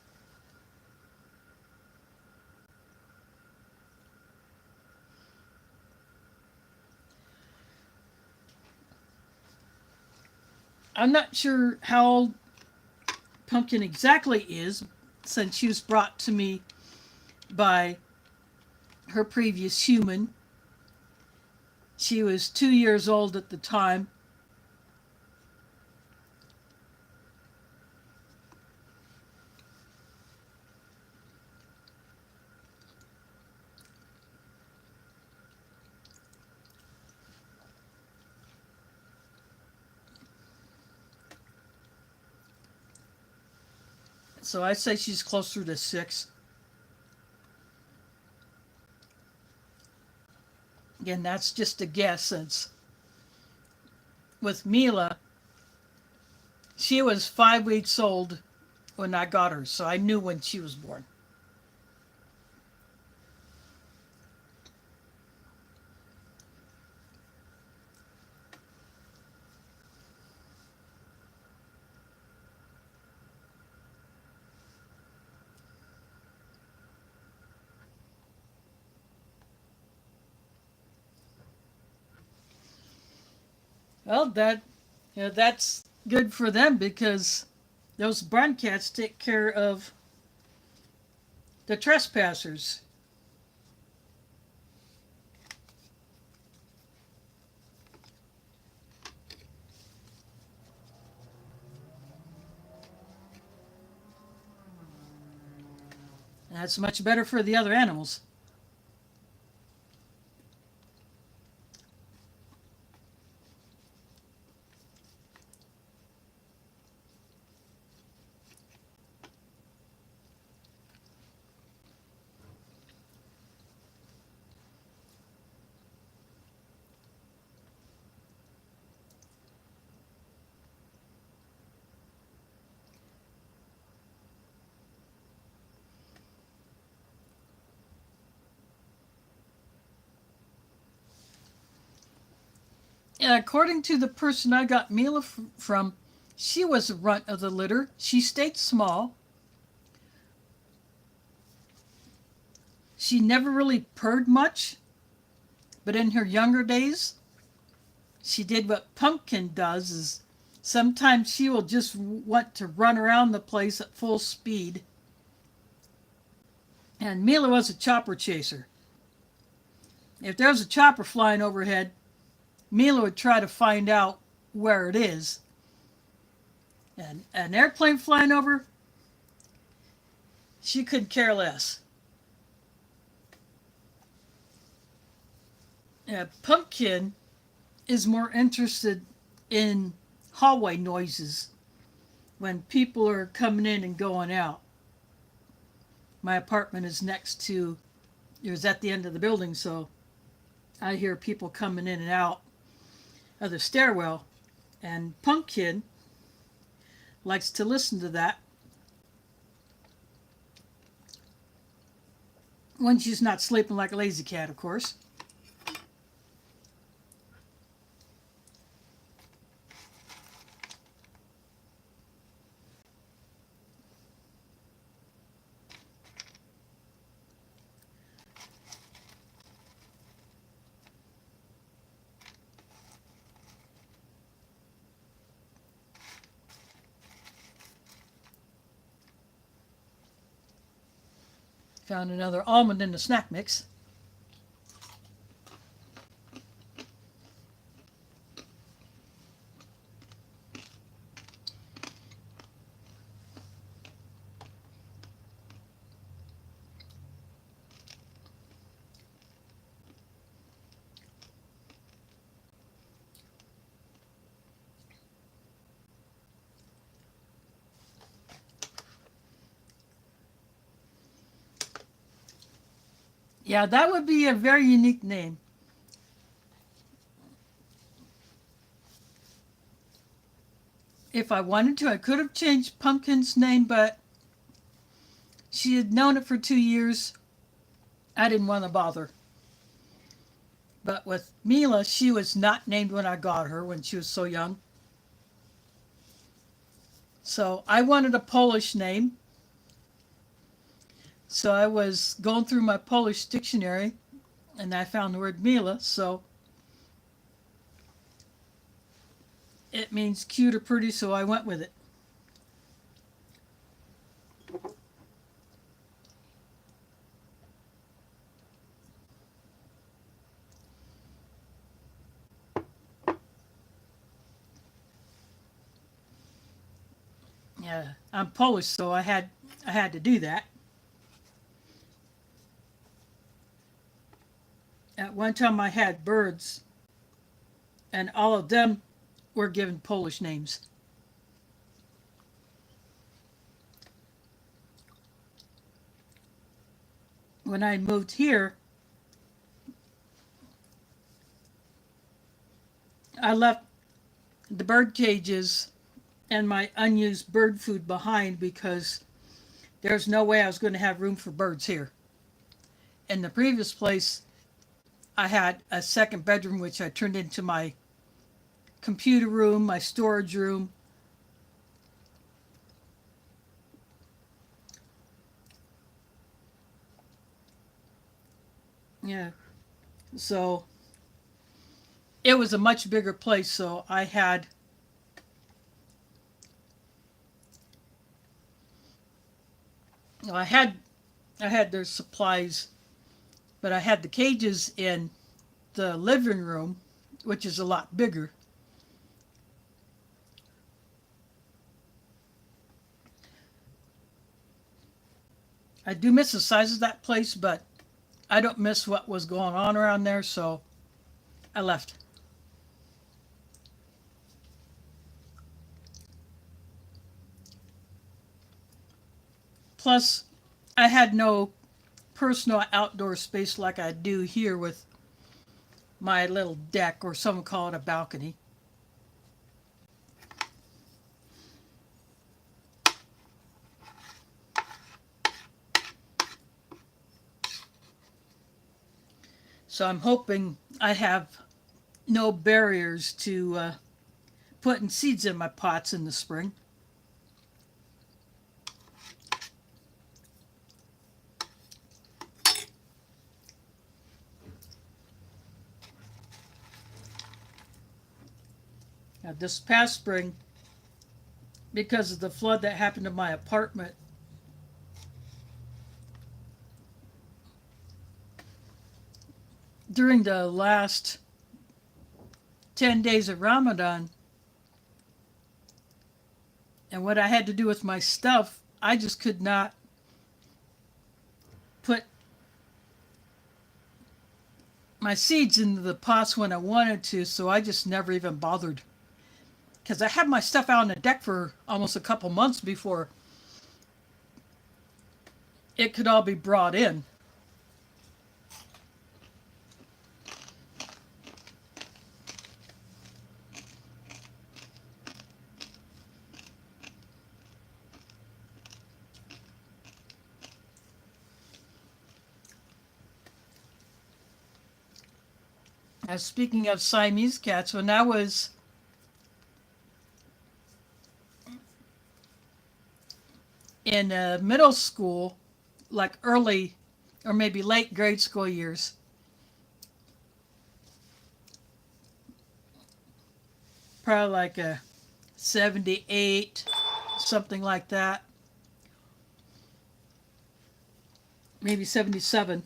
I'm not sure how old Pumpkin exactly is, since she was brought to me by her previous human. She was 2 years old at the time. So I say she's closer to 6. Again, that's just a guess, since with Mila, she was 5 weeks old when I got her, so I knew when she was born. Well, that's good for them, because those barn cats take care of the trespassers. That's much better for the other animals. And according to the person I got Mila from, she was the runt of the litter. She stayed small. She never really purred much, but in her younger days, she did what Pumpkin does, is Sometimes she will just want to run around the place at full speed. And Mila was a chopper chaser. If there was a chopper flying overhead, Mila would try to find out where it is. And an airplane flying over, she couldn't care less. Pumpkin is more interested in hallway noises when people are coming in and going out. My apartment is next to, it was at the end of the building, so I hear people coming in and out of the stairwell. And Pumpkin likes to listen to that when she's not sleeping like a lazy cat, of course. Found another almond in the snack mix. Yeah, that would be a very unique name. If I wanted to, I could have changed Pumpkin's name, but she had known it for 2 years. I didn't want to bother. But with Mila, she was not named when I got her when she was so young. So I wanted a Polish name. So I was going through my Polish dictionary and I found the word Mila. So it means cute or pretty, so I went with it. Yeah, I'm Polish, so I had to do that. At one time, I had birds, and all of them were given Polish names. When I moved here, I left the bird cages and my unused bird food behind because there's no way I was going to have room for birds here. In the previous place, I had a second bedroom which I turned into my computer room, my storage room. Yeah. So it was a much bigger place, so I had their supplies, but I had the cages in the living room, which is a lot bigger. I do miss the size of that place, but I don't miss what was going on around there, so I left. Plus, I had no personal outdoor space like I do here with my little deck, or some call it a balcony. So I'm hoping I have no barriers to putting seeds in my pots in the spring. Now, this past spring, because of the flood that happened to my apartment. During the last 10 days of Ramadan, and what I had to do with my stuff, I just could not put my seeds into the pots when I wanted to, so I just never even bothered. Because I had my stuff out on the deck for almost a couple months before it could all be brought in. As speaking of Siamese cats, when I was in middle school, like early or maybe late grade school years, probably like a 78, something like that, maybe 77.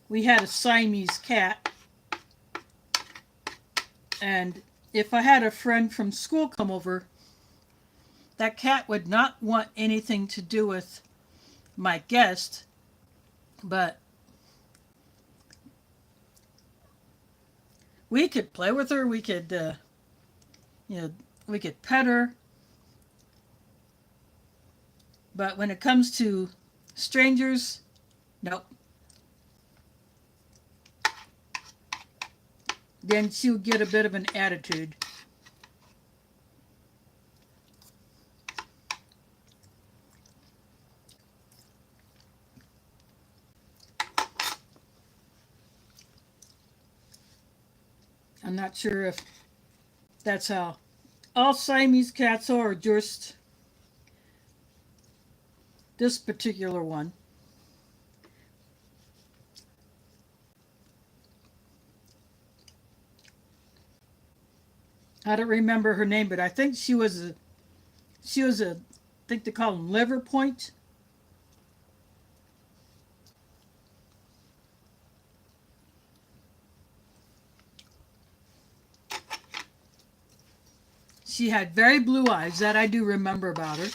We had a Siamese cat, and if I had a friend from school come over, that cat would not want anything to do with my guest, but we could play with her. We could, we could pet her. But when it comes to strangers, nope. Then she'll get a bit of an attitude. I'm not sure if that's how all Siamese cats are, or just this particular one. I don't remember her name, but I think I think they call them liver point. She had very blue eyes, that I do remember about her.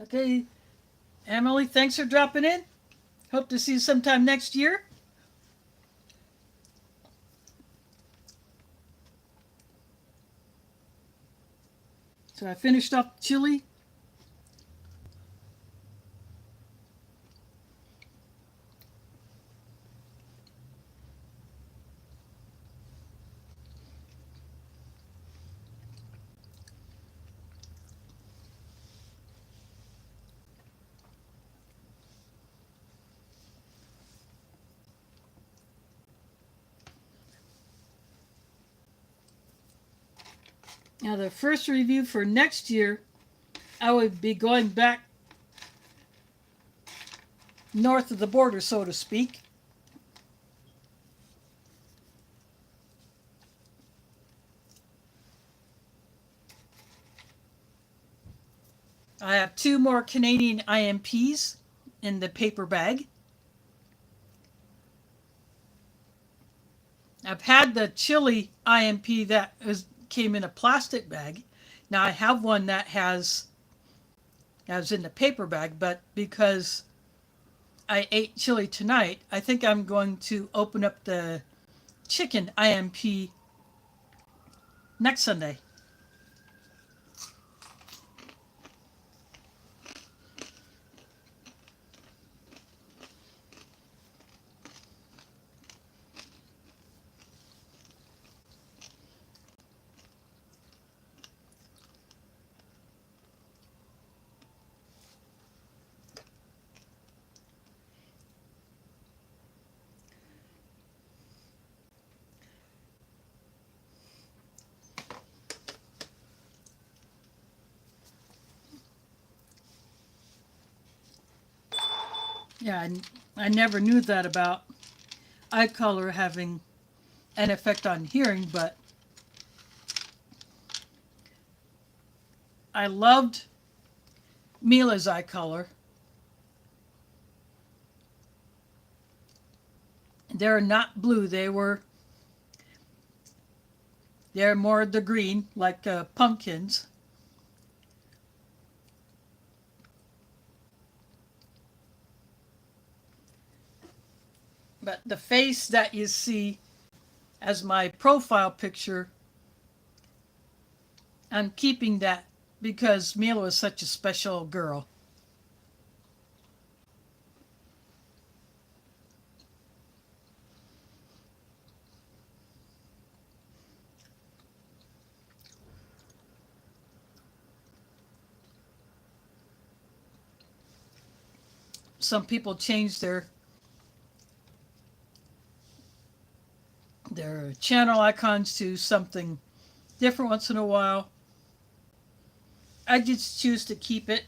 Okay, Emily, thanks for dropping in. Hope to see you sometime next year. So I finished off chili. Now the first review for next year, I would be going back north of the border, so to speak. I have 2 more Canadian IMPs in the paper bag. I've had the chili IMP came in a plastic bag. Now I have one that was in the paper bag, but because I ate chili tonight, I think I'm going to open up the chicken IMP next Sunday. Yeah, I never knew that about eye color having an effect on hearing, but I loved Mila's eye color. They're not blue. They're more the green, like pumpkins. But the face that you see as my profile picture, I'm keeping that because Mila was such a special girl. Some people change their channel icons to something different once in a while. I just choose to keep it.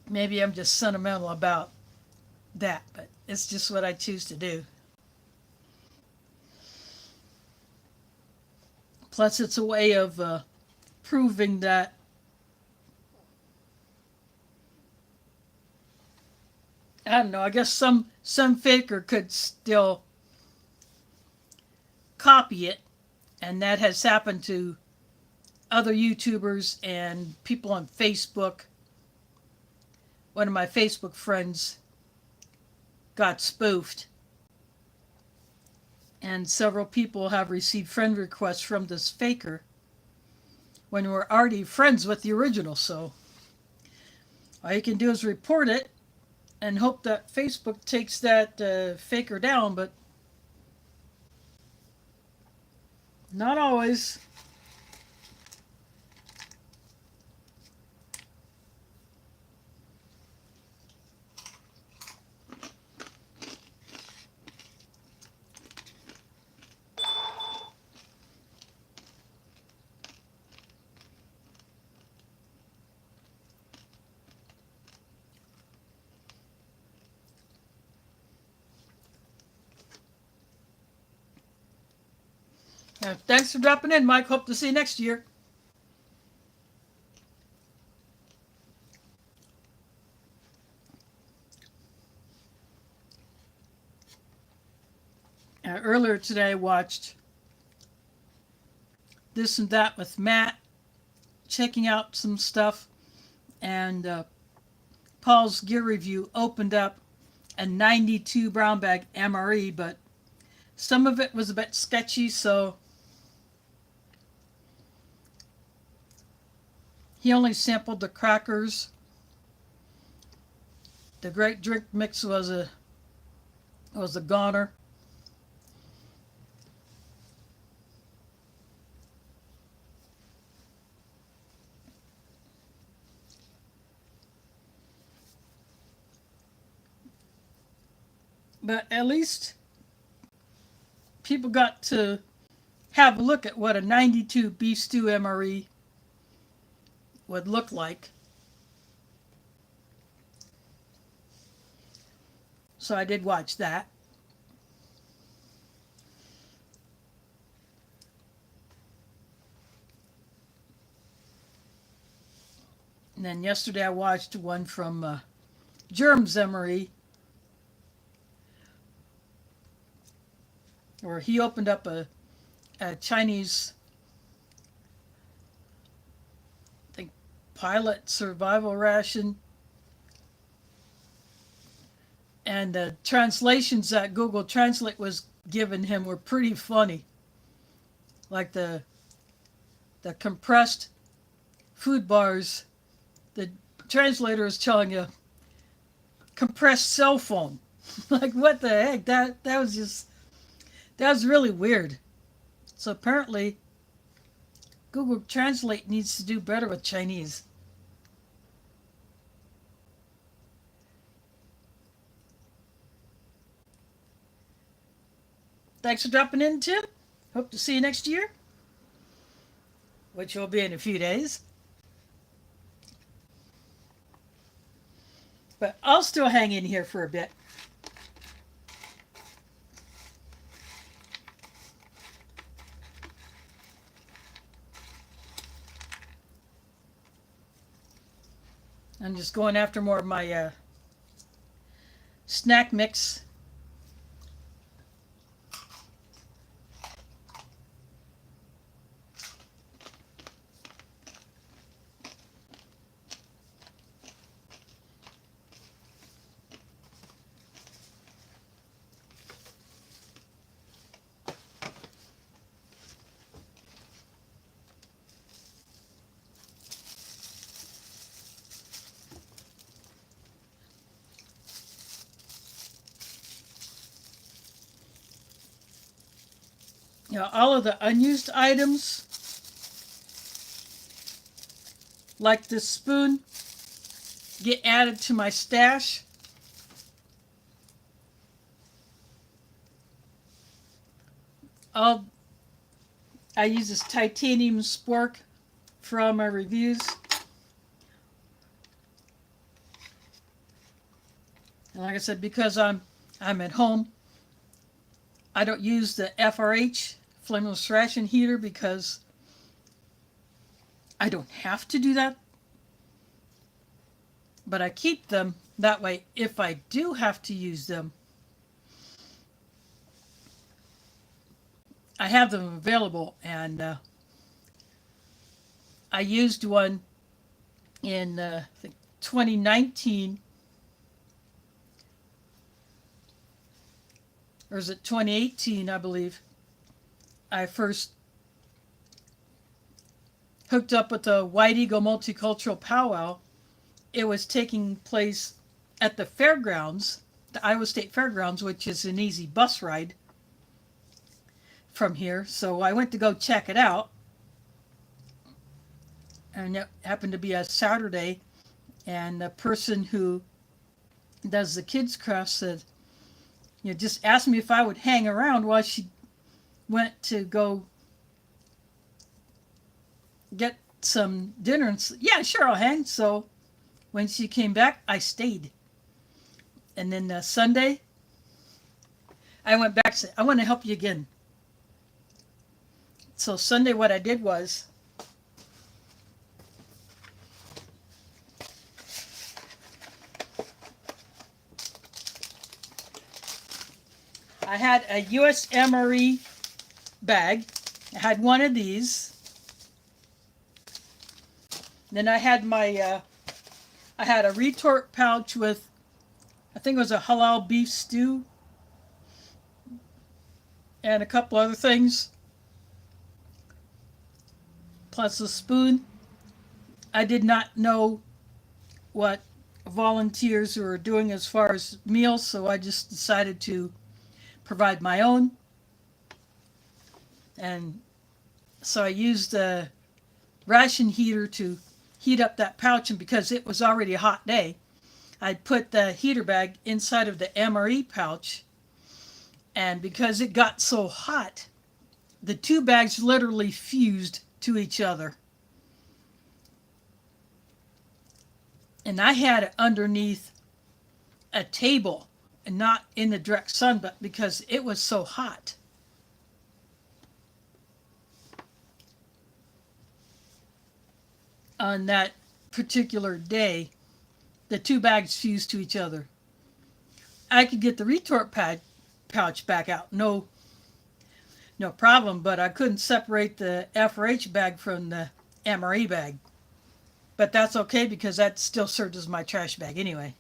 Maybe I'm just sentimental about that, but it's just what I choose to do. Plus, it's a way of proving that I don't know. I guess some faker could still copy it, and that has happened to other YouTubers and people on Facebook. One of my Facebook friends got spoofed, and several people have received friend requests from this faker when we're already friends with the original. So all you can do is report it and hope that Facebook takes that faker down, but not always. Thanks for dropping in, Mike. Hope to see you next year. Earlier today, I watched This and That with Matt, checking out some stuff, and Paul's Gear Review opened up a 92 brown bag MRE, but some of it was a bit sketchy, so he only sampled the crackers. The great drink mix was a goner. But at least people got to have a look at what a 92 beef stew MRE would look like. So I did watch that. And then yesterday I watched one from Germ's MRE, where he opened up a Chinese, I think, pilot survival ration. And the translations that Google Translate was giving him were pretty funny. Like the compressed food bars, the translator is telling you compressed cell phone. Like, what the heck? That was really weird. So apparently Google Translate needs to do better with Chinese. Thanks for dropping in, Tim. Hope to see you next year. which will be in a few days. But I'll still hang in here for a bit. I'm just going after more of my snack mix. You know, all of the unused items, like this spoon, get added to my stash. I use this titanium spork for all my reviews. And like I said, because I'm at home, I don't use the FRH flameless ration heater because I don't have to do that. But I keep them that way if I do have to use them. I have them available, and I used one in 2019, or is it 2018, I believe. I first hooked up with the White Eagle Multicultural Powwow. It was taking place at the fairgrounds, the Iowa State Fairgrounds, which is an easy bus ride from here. So I went to go check it out, and it happened to be a Saturday, and the person who does the kids crafts said, you know, just asked me if I would hang around while she went to go get some dinner. And yeah, sure, I'll hang. So when she came back, I stayed. And then Sunday, I went back and said, I want to help you again. So Sunday, what I did was, I had a US MRE bag. I had one of these. Then I had my, I had a retort pouch with, I think it was a halal beef stew, and a couple other things, plus a spoon. I did not know what volunteers were doing as far as meals, so I just decided to provide my own. And so I used the ration heater to heat up that pouch, and because it was already a hot day, I'd put the heater bag inside of the MRE pouch, and because it got so hot, the two bags literally fused to each other. And I had it underneath a table and not in the direct sun, but because it was so hot. On that particular day, the two bags fused to each other. I could get the retort pouch back out, no problem, but I couldn't separate the FRH bag from the MRE bag. But that's okay because that still served as my trash bag anyway.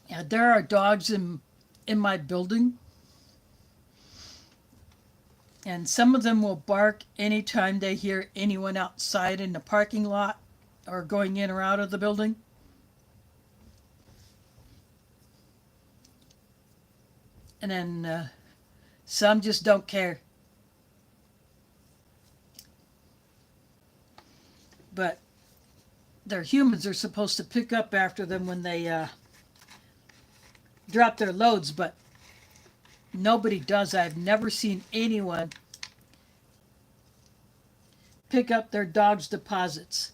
Yeah, there are dogs in my building, and some of them will bark anytime they hear anyone outside in the parking lot or going in or out of the building. And then some just don't care. but their humans are supposed to pick up after them when they drop their loads, but nobody does. I've never seen anyone pick up their dog's deposits.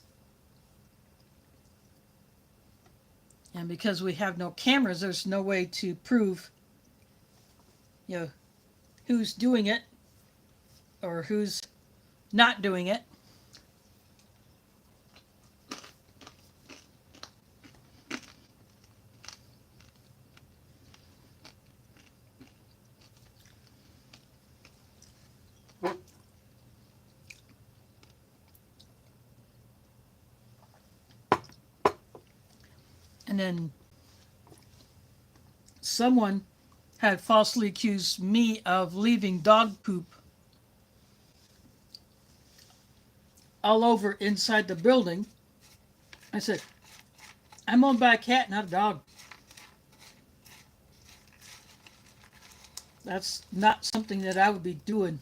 And because we have no cameras, there's no way to prove, who's doing it or who's not doing it. And then someone had falsely accused me of leaving dog poop all over inside the building. I said, I'm owned by a cat, not a dog. That's not something that I would be doing.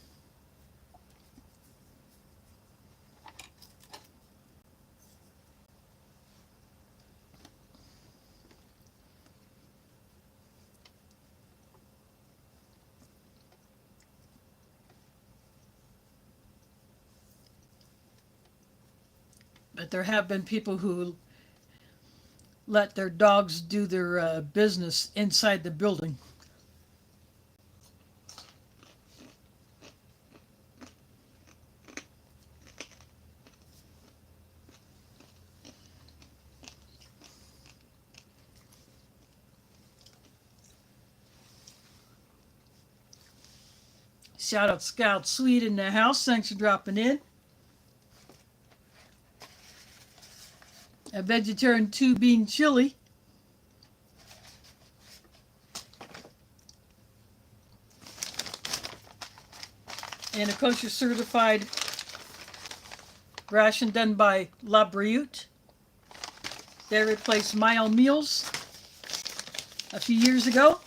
But there have been people who let their dogs do their business inside the building. Shout out Scout Sweet in the house. Thanks for dropping in. A vegetarian 2-bean chili. And a kosher certified ration done by LaBriute. They replaced Mile Meals a few years ago.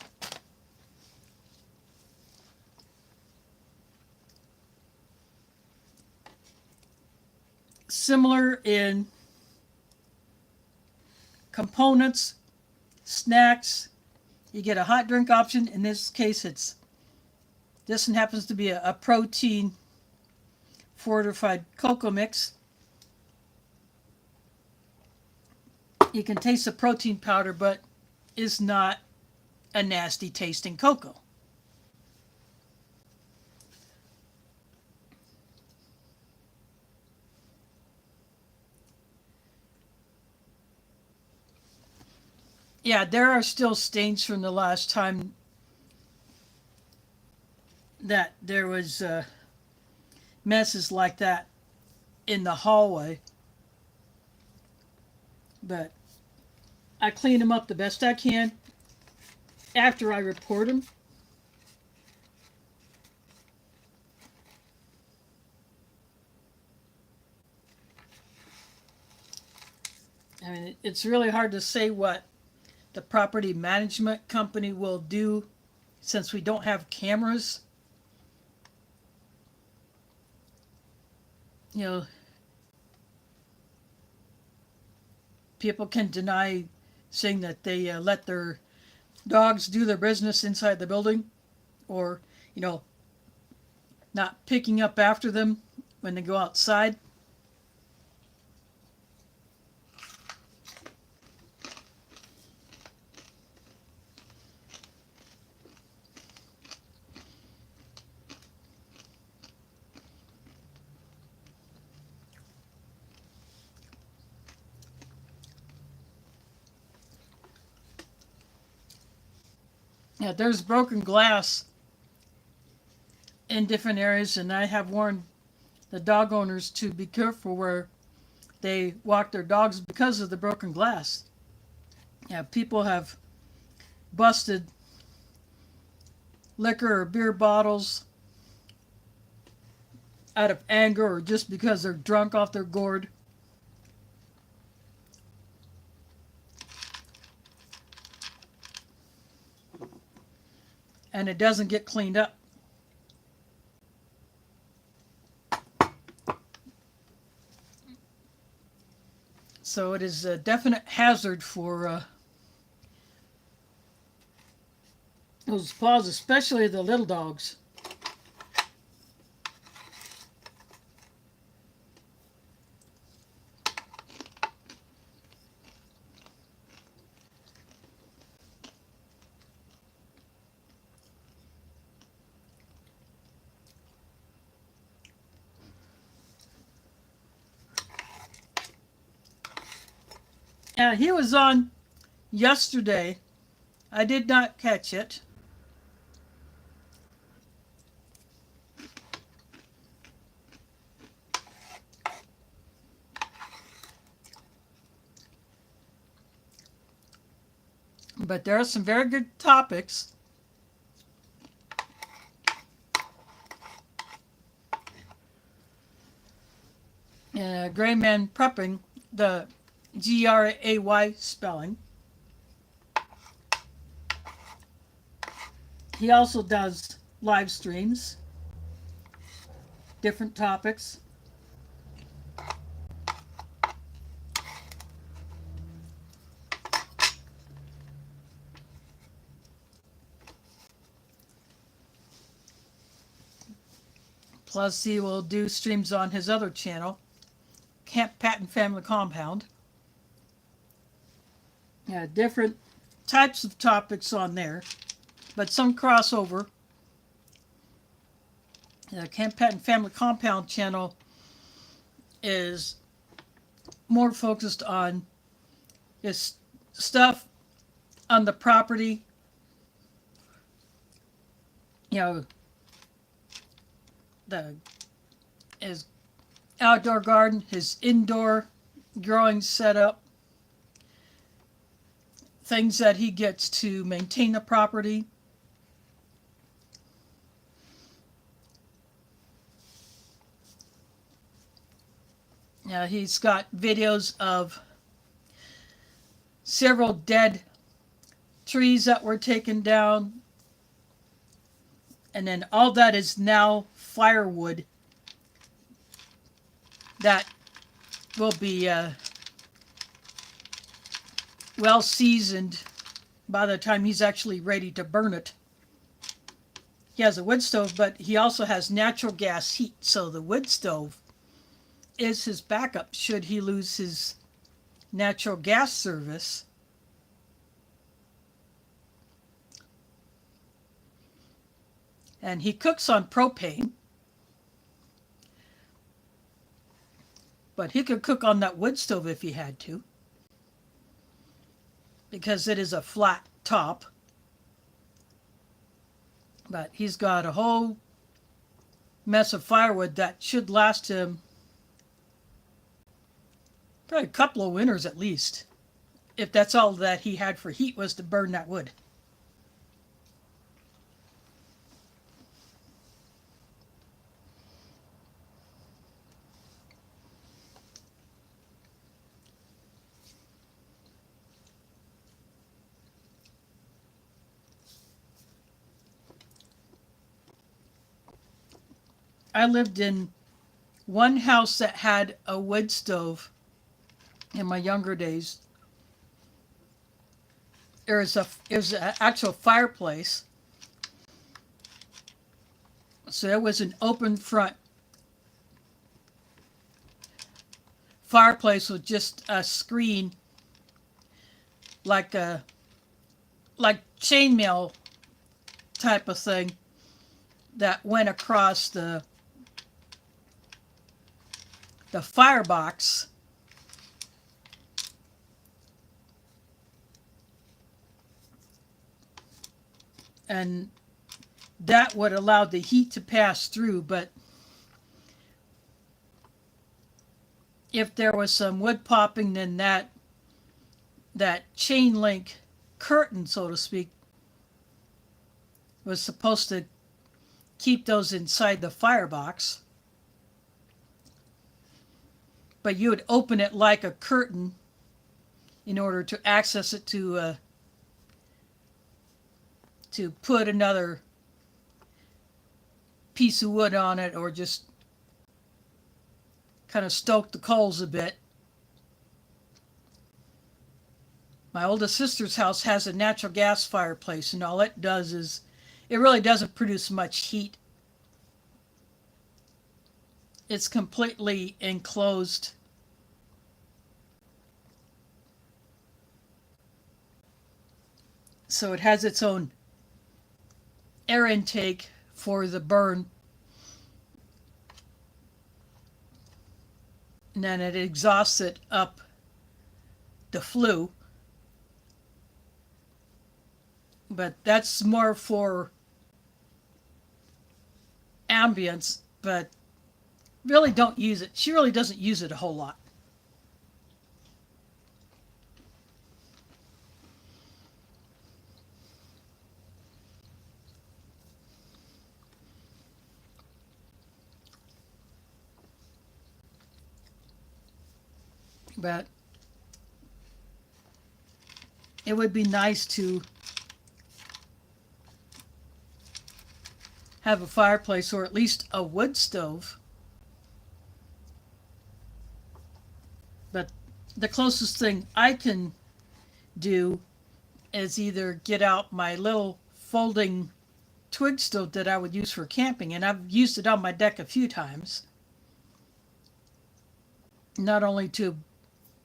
Similar in components, snacks. You get a hot drink option. In this case, this one happens to be a protein fortified cocoa mix. You can taste the protein powder, but it's not a nasty tasting cocoa. Yeah, there are still stains from the last time that there was messes like that in the hallway. But I clean them up the best I can after I report them. I mean, it's really hard to say what the property management company will do since we don't have cameras. People can deny saying that they let their dogs do their business inside the building, or not picking up after them when they go outside. Yeah, there's broken glass in different areas, and I have warned the dog owners to be careful where they walk their dogs because of the broken glass. Yeah, people have busted liquor or beer bottles out of anger or just because they're drunk off their gourd. And it doesn't get cleaned up. So it is a definite hazard for those paws, especially the little dogs. He was on yesterday. I did not catch it. But there are some very good topics. Gray Man Prepping, the GRAY spelling. He also does live streams, different topics. Plus, he will do streams on his other channel, Camp Patton Family Compound. Different types of topics on there, but some crossover. The Camp Patton Family Compound channel is more focused on his stuff on the property, his outdoor garden, his indoor growing setup, things that he gets to maintain the property. He's got videos of several dead trees that were taken down, and then all that is now firewood that will be well seasoned by the time he's actually ready to burn it. He has a wood stove, but he also has natural gas heat, so the wood stove is his backup should he lose his natural gas service. And he cooks on propane, but he could cook on that wood stove if he had to, because it is a flat top. But he's got a whole mess of firewood that should last him probably a couple of winters at least, if that's all that he had for heat was to burn that wood. I lived in one house that had a wood stove in my younger days. There was an actual fireplace. So there was an open front fireplace with just a screen, like chainmail type of thing that went across the firebox. And that would allow the heat to pass through, but if there was some wood popping, then that chain link curtain, so to speak, was supposed to keep those inside the firebox. But you would open it like a curtain in order to access it to put another piece of wood on it, or just kind of stoke the coals a bit. My oldest sister's house has a natural gas fireplace, and all it does is it really doesn't produce much heat. It's completely enclosed. So it has its own air intake for the burn, and then it exhausts it up the flue. But that's more for ambience, but really don't use it. She really doesn't use it a whole lot. But it would be nice to have a fireplace or at least a wood stove. But the closest thing I can do is either get out my little folding twig stove that I would use for camping, and I've used it on my deck a few times, not only to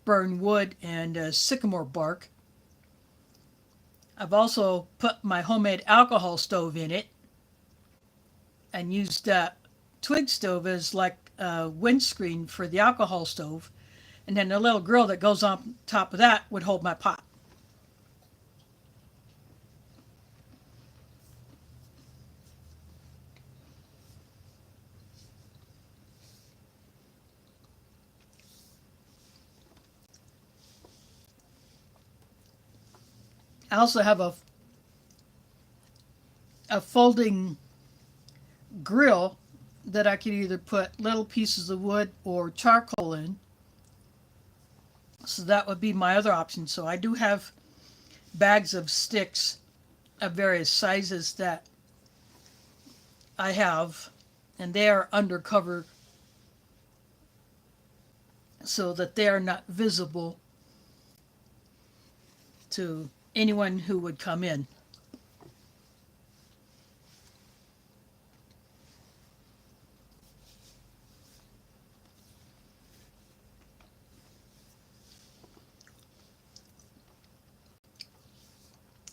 burn wood and sycamore bark. I've also put my homemade alcohol stove in it and used that twig stove as like a windscreen for the alcohol stove, and then the little grill that goes on top of that would hold my pot. I also have a folding grill that I could either put little pieces of wood or charcoal in. So that would be my other option. So I do have bags of sticks of various sizes that I have, and they are undercover so that they are not visible to anyone who would come in.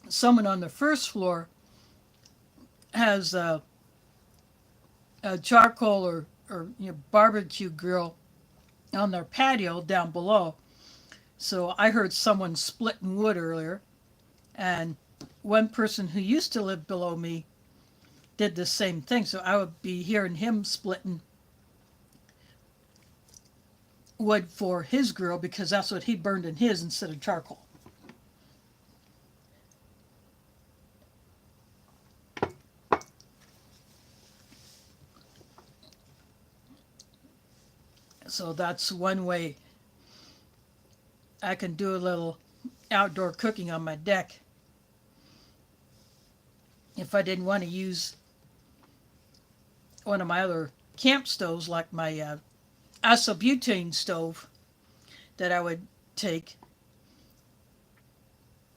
Someone on the first floor has a charcoal or barbecue grill on their patio down below. So I heard someone splitting wood earlier, and one person who used to live below me did the same thing. So I would be hearing him splitting wood for his grill because that's what he burned in his instead of charcoal. So that's one way I can do a little outdoor cooking on my deck if I didn't want to use one of my other camp stoves, like my isobutane stove that I would take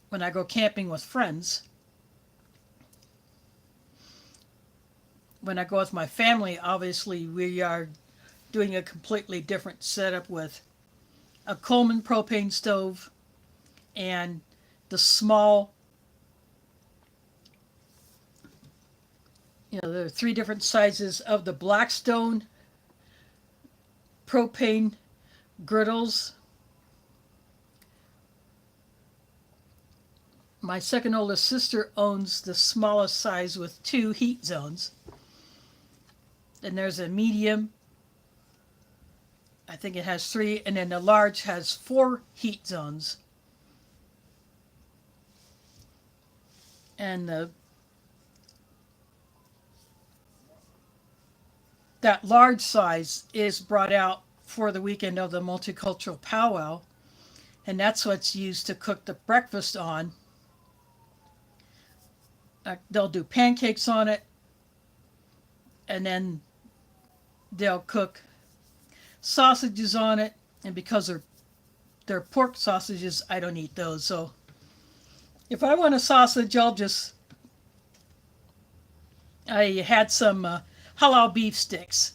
when I go camping with friends. When I go with my family, obviously we are doing a completely different setup with a Coleman propane stove and the small, there are 3 different sizes of the Blackstone propane griddles. My second oldest sister owns the smallest size with 2 heat zones. Then there's a medium, I think it has 3, and then the large has 4 heat zones. And that large size is brought out for the weekend of the multicultural powwow, and that's what's used to cook the breakfast on. They'll do pancakes on it, and then they'll cook sausages on it, and because they're pork sausages, I don't eat those, so If I want a sausage, I had some halal beef sticks.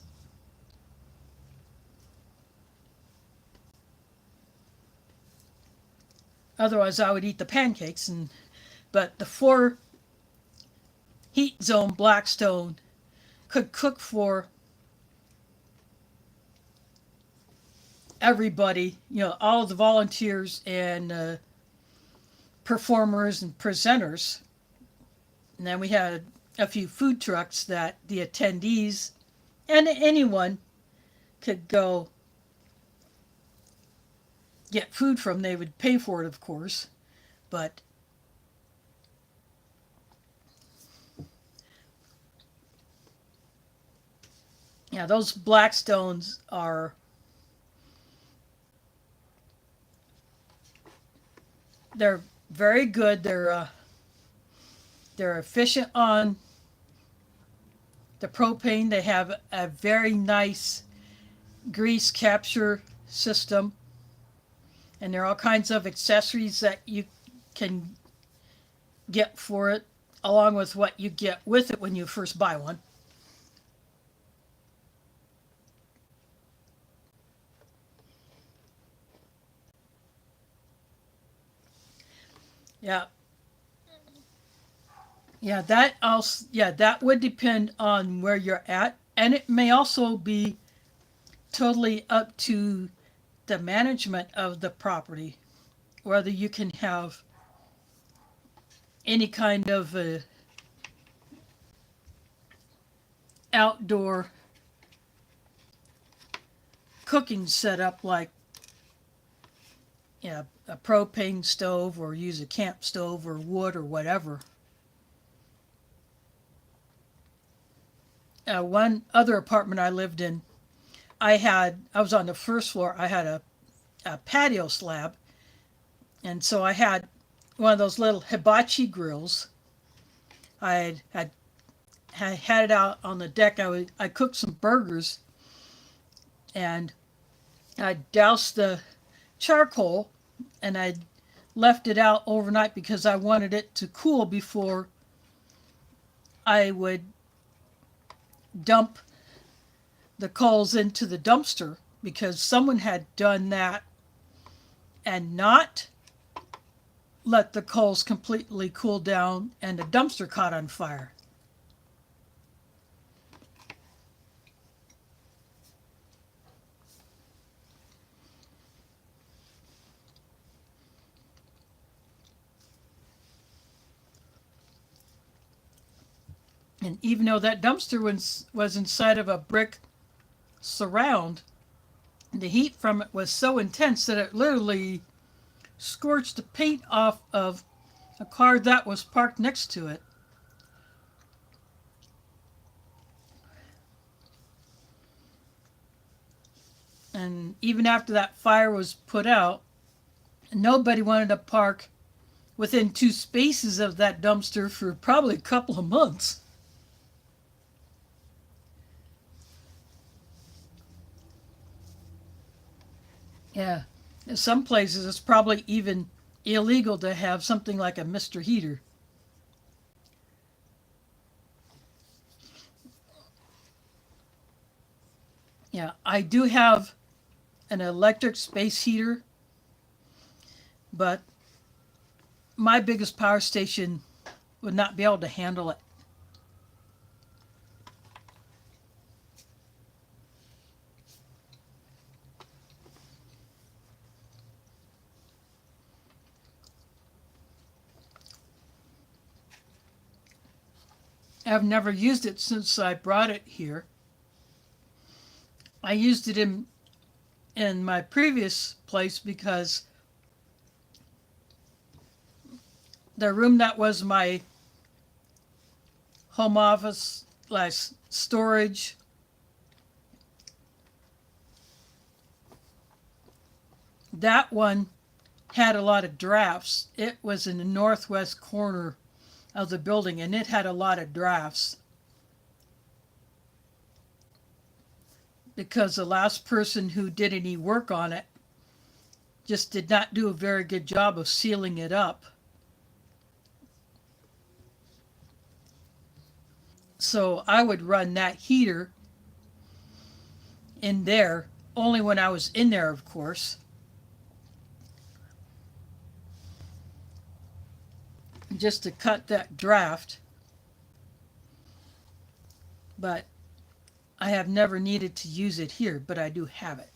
Otherwise, I would eat the pancakes. But the 4 heat zone Blackstone could cook for everybody, all of the volunteers and performers and presenters. And then we had a few food trucks that the attendees and anyone could go get food from. They would pay for it, of course, but yeah, those Blackstones they're very good. They're efficient on the propane. They have a very nice grease capture system, and there are all kinds of accessories that you can get for it, along with what you get with it when you first buy one. Yeah, that would depend on where you're at, and it may also be totally up to the management of the property whether you can have any kind of outdoor cooking setup, like a propane stove, or use a camp stove or wood or whatever. One other apartment I lived in, I was on the first floor. I had a patio slab, and so I had one of those little hibachi grills. I had it out on the deck. I cooked some burgers, and I doused the charcoal, and I left it out overnight because I wanted it to cool before I would dump the coals into the dumpster, because someone had done that and not let the coals completely cool down, and the dumpster caught on fire. And even though that dumpster was inside of a brick surround, the heat from it was so intense that it literally scorched the paint off of a car that was parked next to it. And even after that fire was put out, nobody wanted to park within 2 spaces of that dumpster for probably a couple of months. Yeah. In some places, it's probably even illegal to have something like a Mr. Heater. Yeah, I do have an electric space heater, but my biggest power station would not be able to handle it. I've never used it since I brought it here. I used it in my previous place because the room that was my home office slash storage, that one had a lot of drafts. It was in the northwest corner of the building, and it had a lot of drafts because the last person who did any work on it just did not do a very good job of sealing it up. So I would run that heater in there, only when I was in there, of course, just to cut that draft. But I have never needed to use it here, but I do have it.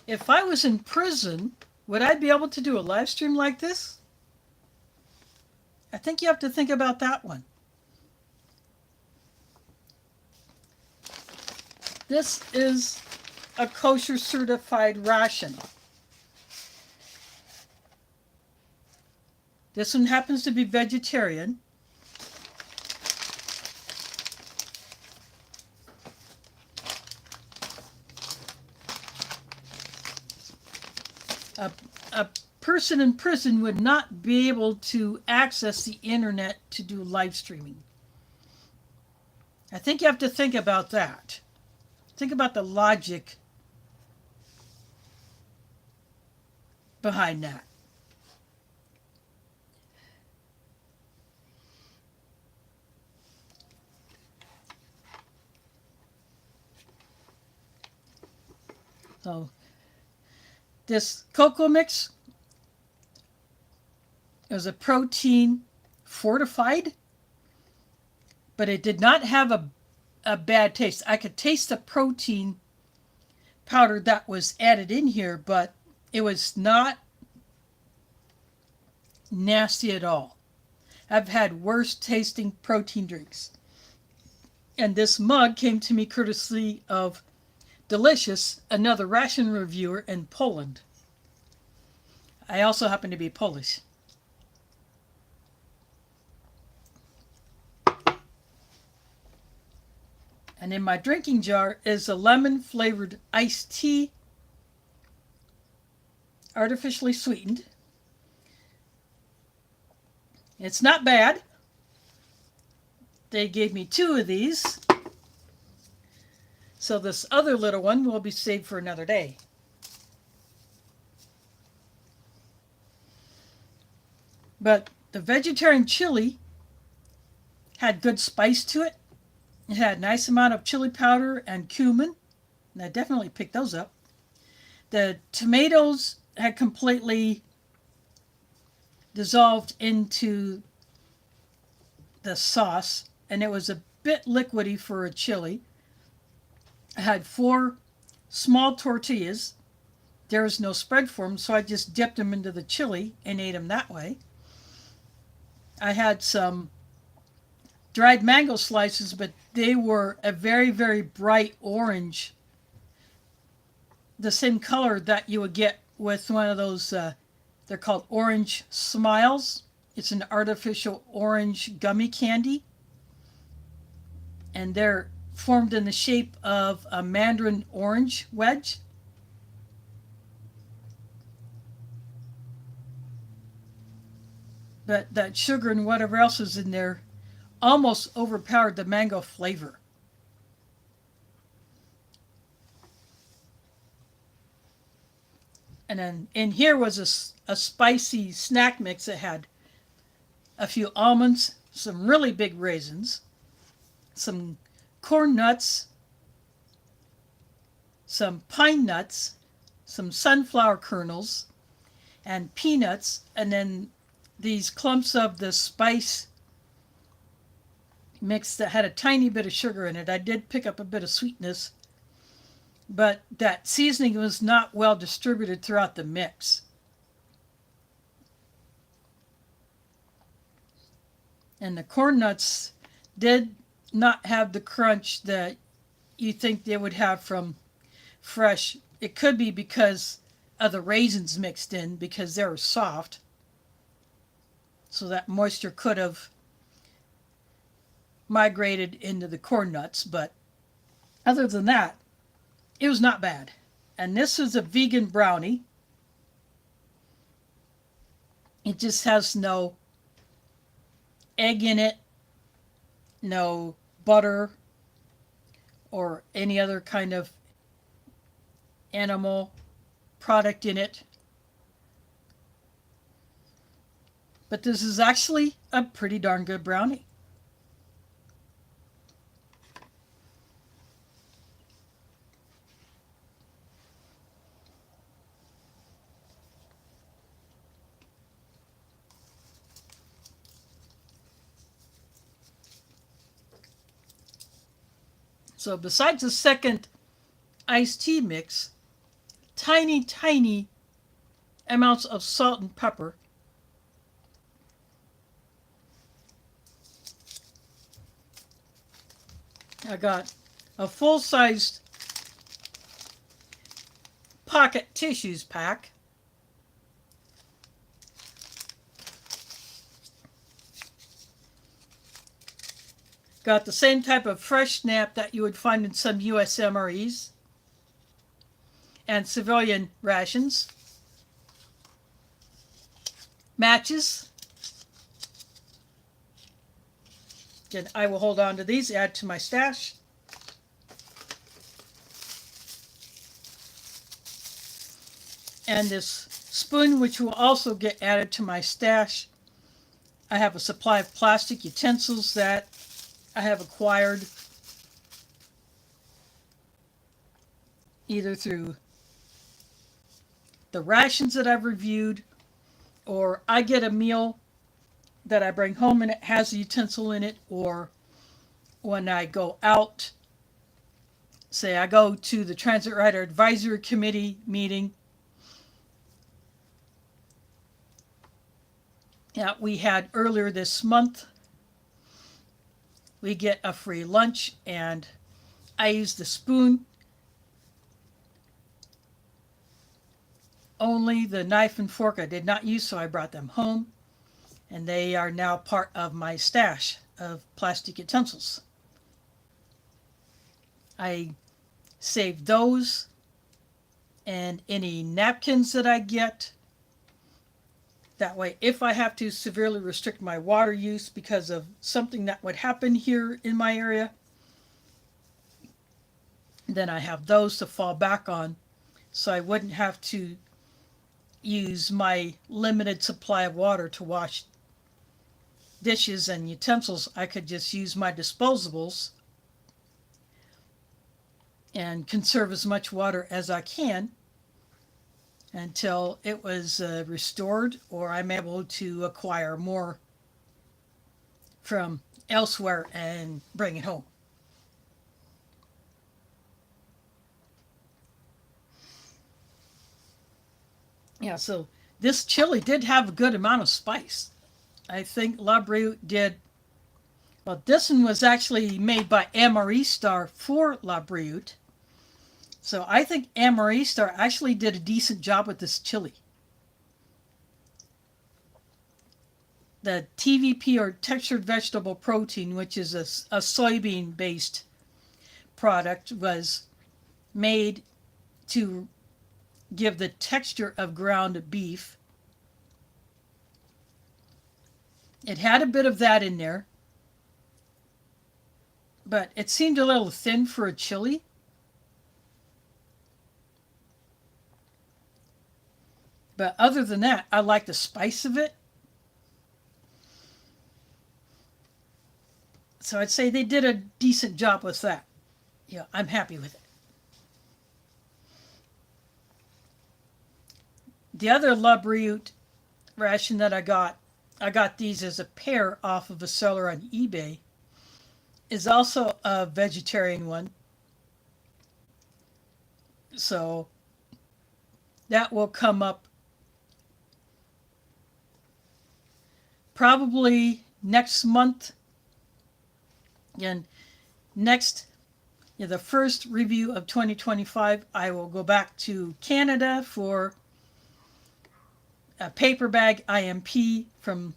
If I was in prison, would I be able to do a live stream like this? I think you have to think about that one. This is a kosher certified ration. This one happens to be vegetarian. A person in prison would not be able to access the internet to do live streaming. I think you have to think about that. Think about the logic behind that. So this cocoa mix is a protein fortified, but it did not have a bad taste. I could taste the protein powder that was added in here, but it was not nasty at all. I've had worse tasting protein drinks. And this mug came to me courtesy of Delicious, another ration reviewer in Poland. I also happen to be Polish. And in my drinking jar is a lemon flavored iced tea, artificially sweetened. It's not bad. They gave me 2 of these. So this other little one will be saved for another day. But the vegetarian chili had good spice to it. It had a nice amount of chili powder and cumin. And I definitely picked those up. The tomatoes had completely dissolved into the sauce, and it was a bit liquidy for a chili. I had 4 small tortillas. There was no spread for them, so I just dipped them into the chili and ate them that way. I had some dried mango slices, but they were a very, very bright orange, the same color that you would get with one of those, they're called orange smiles. It's an artificial orange gummy candy. And they're formed in the shape of a mandarin orange wedge. But that sugar and whatever else is in there almost overpowered the mango flavor. And then in here was a spicy snack mix that had a few almonds, some really big raisins, some corn nuts, some pine nuts, some sunflower kernels, and peanuts, and then these clumps of the spice mix that had a tiny bit of sugar in it. I did pick up a bit of sweetness, but that seasoning was not well distributed throughout the mix. And the corn nuts did not have the crunch that you think they would have from fresh. It could be because of the raisins mixed in, because they were soft. So that moisture could have migrated into the corn nuts. But other than that, it was not bad. And this is a vegan brownie. It just has no egg in it, no butter, or any other kind of animal product in it. But this is actually a pretty darn good brownie. So besides the second iced tea mix, tiny, tiny amounts of salt and pepper. I got a full-sized pocket tissues pack. Got the same type of fresh snap that you would find in some U.S. MREs and civilian rations. Matches. Again, I will hold on to these, add to my stash. And this spoon, which will also get added to my stash. I have a supply of plastic utensils that I have acquired either through the rations that I've reviewed, or I get a meal that I bring home and it has a utensil in it, or when I go out, say I go to the Transit Rider Advisory Committee meeting, that we had earlier this month, we get a free lunch, and I use the spoon. Only the knife and fork I did not use, so I brought them home. And they are now part of my stash of plastic utensils. I save those and any napkins that I get. That way, if I have to severely restrict my water use because of something that would happen here in my area, then I have those to fall back on, so I wouldn't have to use my limited supply of water to wash dishes and utensils. I could just use my disposables and conserve as much water as I can until it was restored, or I'm able to acquire more from elsewhere and bring it home. Yeah, so this chili did have a good amount of spice. I think LaBriute did. Well, this one was actually made by MRE Star for LaBriute. So I think MRE Star actually did a decent job with this chili. The TVP, or textured vegetable protein, which is a soybean-based product, was made to give the texture of ground beef. It had a bit of that in there, but it seemed a little thin for a chili. But other than that, I like the spice of it. So I'd say they did a decent job with that. Yeah, I'm happy with it. The other LaBriute ration that I got these as a pair off of a seller on eBay, is also a vegetarian one. So that will come up probably next month. Again, the first review of 2025, I will go back to Canada for a paper bag IMP from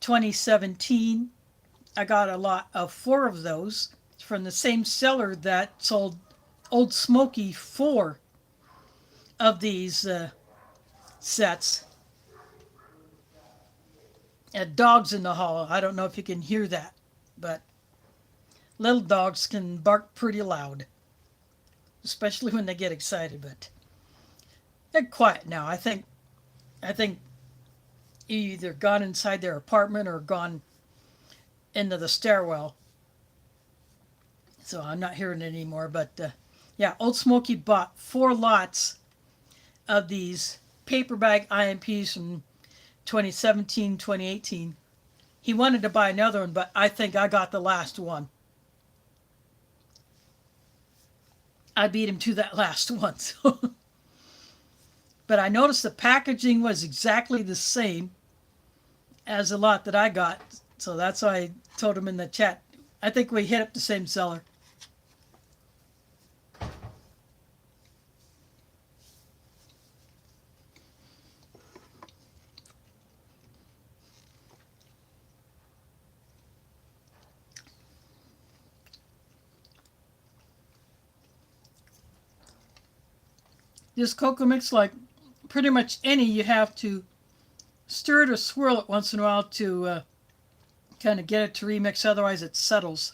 2017. I got a lot of 4 of those from the same seller that sold Old Smoky 4 of these sets. Dogs in the hall. I don't know if you can hear that, but little dogs can bark pretty loud. especially when they get excited. But they're quiet now. I think either gone inside their apartment or gone into the stairwell. So I'm not hearing it anymore. But yeah, Old Smoky bought 4 lots of these paper bag IMPs from 2017, 2018. He wanted to buy another one, but I think I got the last one. I beat him to that last one. So. But I noticed the packaging was exactly the same as the lot that I got. So that's why I told him in the chat. I think we hit up the same seller. This cocoa mix, like pretty much any, you have to stir it or swirl it once in a while to kind of get it to remix. Otherwise, it settles.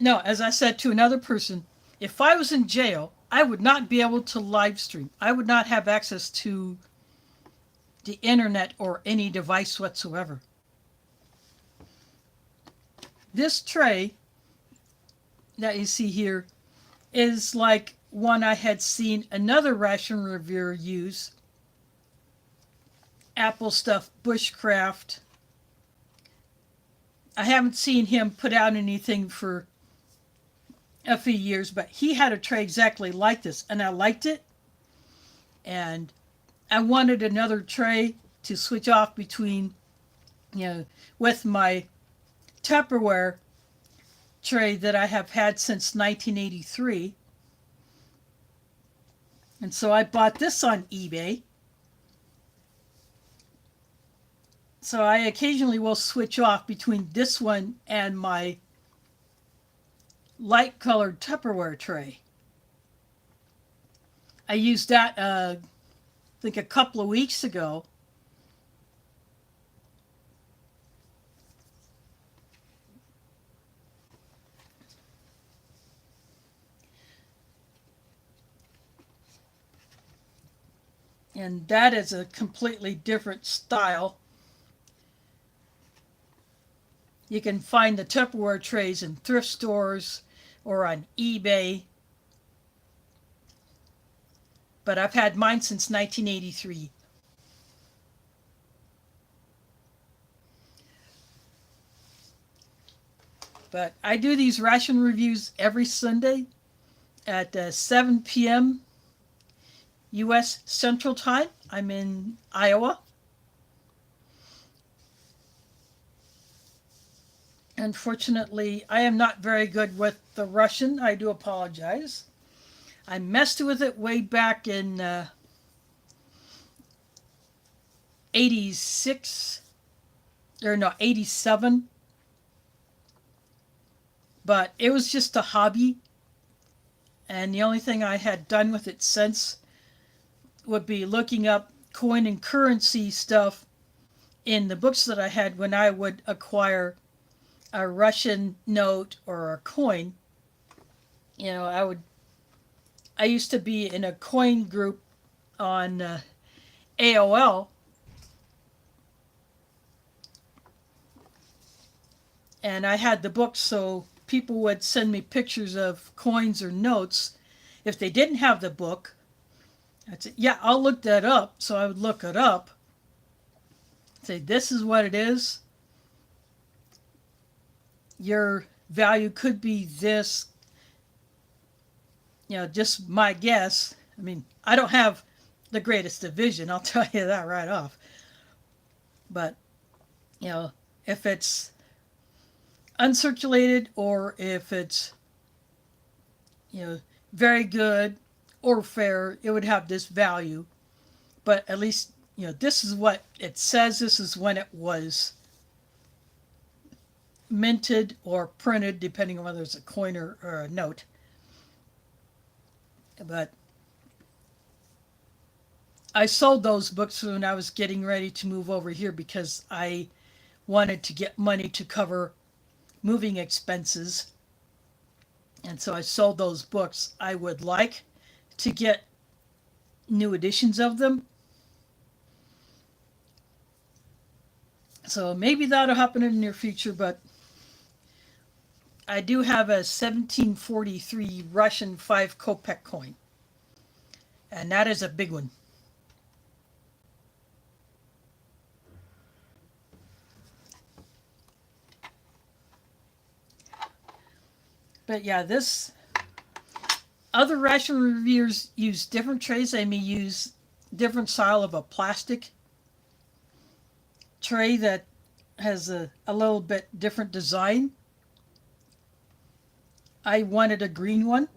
No, as I said to another person, if I was in jail, I would not be able to live stream. I would not have access to the internet or any device whatsoever. This tray that you see here is like one I had seen another ration reviewer use. Apple Stuff Bushcraft. I haven't seen him put out anything for a few years, but he had a tray exactly like this, and I liked it. And I wanted another tray to switch off between, with my Tupperware tray that I have had since 1983. And so I bought this on eBay. So I occasionally will switch off between this one and my light colored Tupperware tray. I used that, I think, a couple of weeks ago. And that is a completely different style. You can find the Tupperware trays in thrift stores or on eBay. But I've had mine since 1983. But I do these ration reviews every Sunday at 7 p.m. U.S. Central Time. I'm in Iowa. Unfortunately, I am not very good with the Russian. I do apologize. I messed with it way back in 86, or no, 87. But it was just a hobby. And the only thing I had done with it since would be looking up coin and currency stuff in the books that I had when I would acquire a Russian note or a coin. I used to be in a coin group on AOL. And I had the books, so people would send me pictures of coins or notes. If they didn't have the book, I'd say, yeah, I'll look that up. So I would look it up, say, this is what it is. Your value could be this. Just my guess. I mean, I don't have the greatest of vision, I'll tell you that right off. But, if it's uncirculated or if it's, very good or fair, it would have this value. But at least, this is what it says. This is when it was minted or printed, depending on whether it's a coin or a note. But I sold those books when I was getting ready to move over here because I wanted to get money to cover moving expenses. And so I sold those books. I would like to get new editions of them. So maybe that'll happen in the near future, but I do have a 1743 Russian 5 kopeck coin. And that is a big one. But yeah, this other ration reviewers use different trays. They may use different style of a plastic tray that has a little bit different design. I wanted a green one,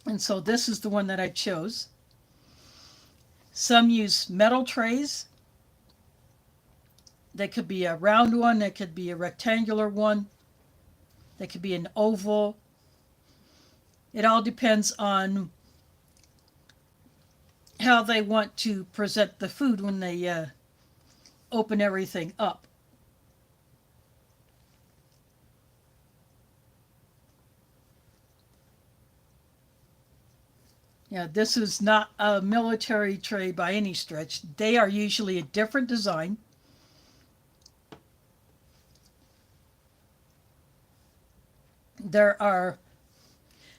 and so this is the one that I chose. Some use metal trays. They could be a round one, they could be a rectangular one, they could be an oval. It all depends on how they want to present the food when they open everything up. Yeah, this is not a military tray by any stretch. They are usually a different design. There are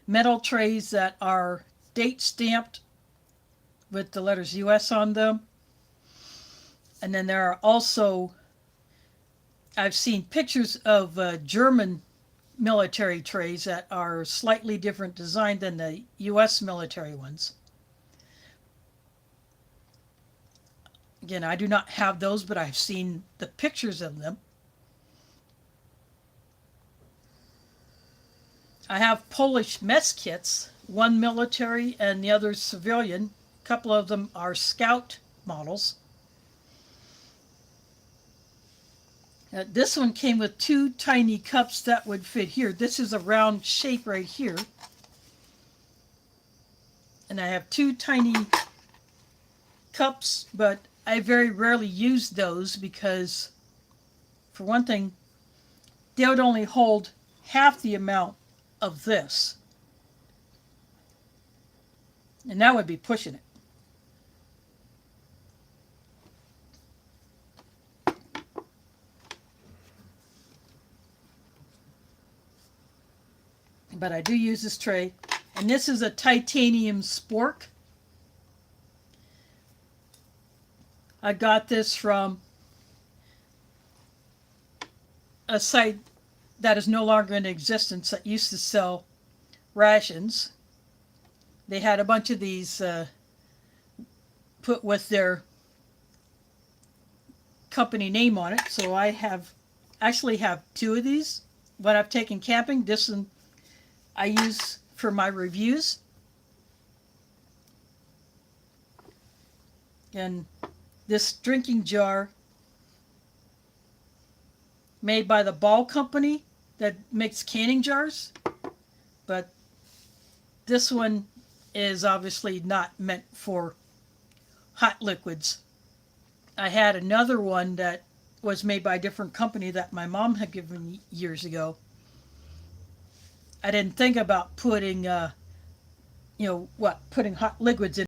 metal trays that are date stamped with the letters US on them. And then there are also, I've seen pictures of German military trays that are slightly different design than the US military ones. Again, I do not have those, but I've seen the pictures of them. I have Polish mess kits, one military and the other civilian. A couple of them are Scout models. This one came with two tiny cups that would fit here. This is a round shape right here. And I have two tiny cups, but I very rarely use those because, for one thing, they would only hold half the amount of this. And that would be pushing it. But I do use this tray. And this is a titanium spork. I got this from a site that is no longer in existence that used to sell rations. They had a bunch of these put with their company name on it. So I actually have two of these. When I've taken camping, this one I use for my reviews. And this drinking jar made by the Ball Company that makes canning jars. But this one is obviously not meant for hot liquids. I had another one that was made by a different company that my mom had given me years ago. I didn't think about putting, putting hot liquids in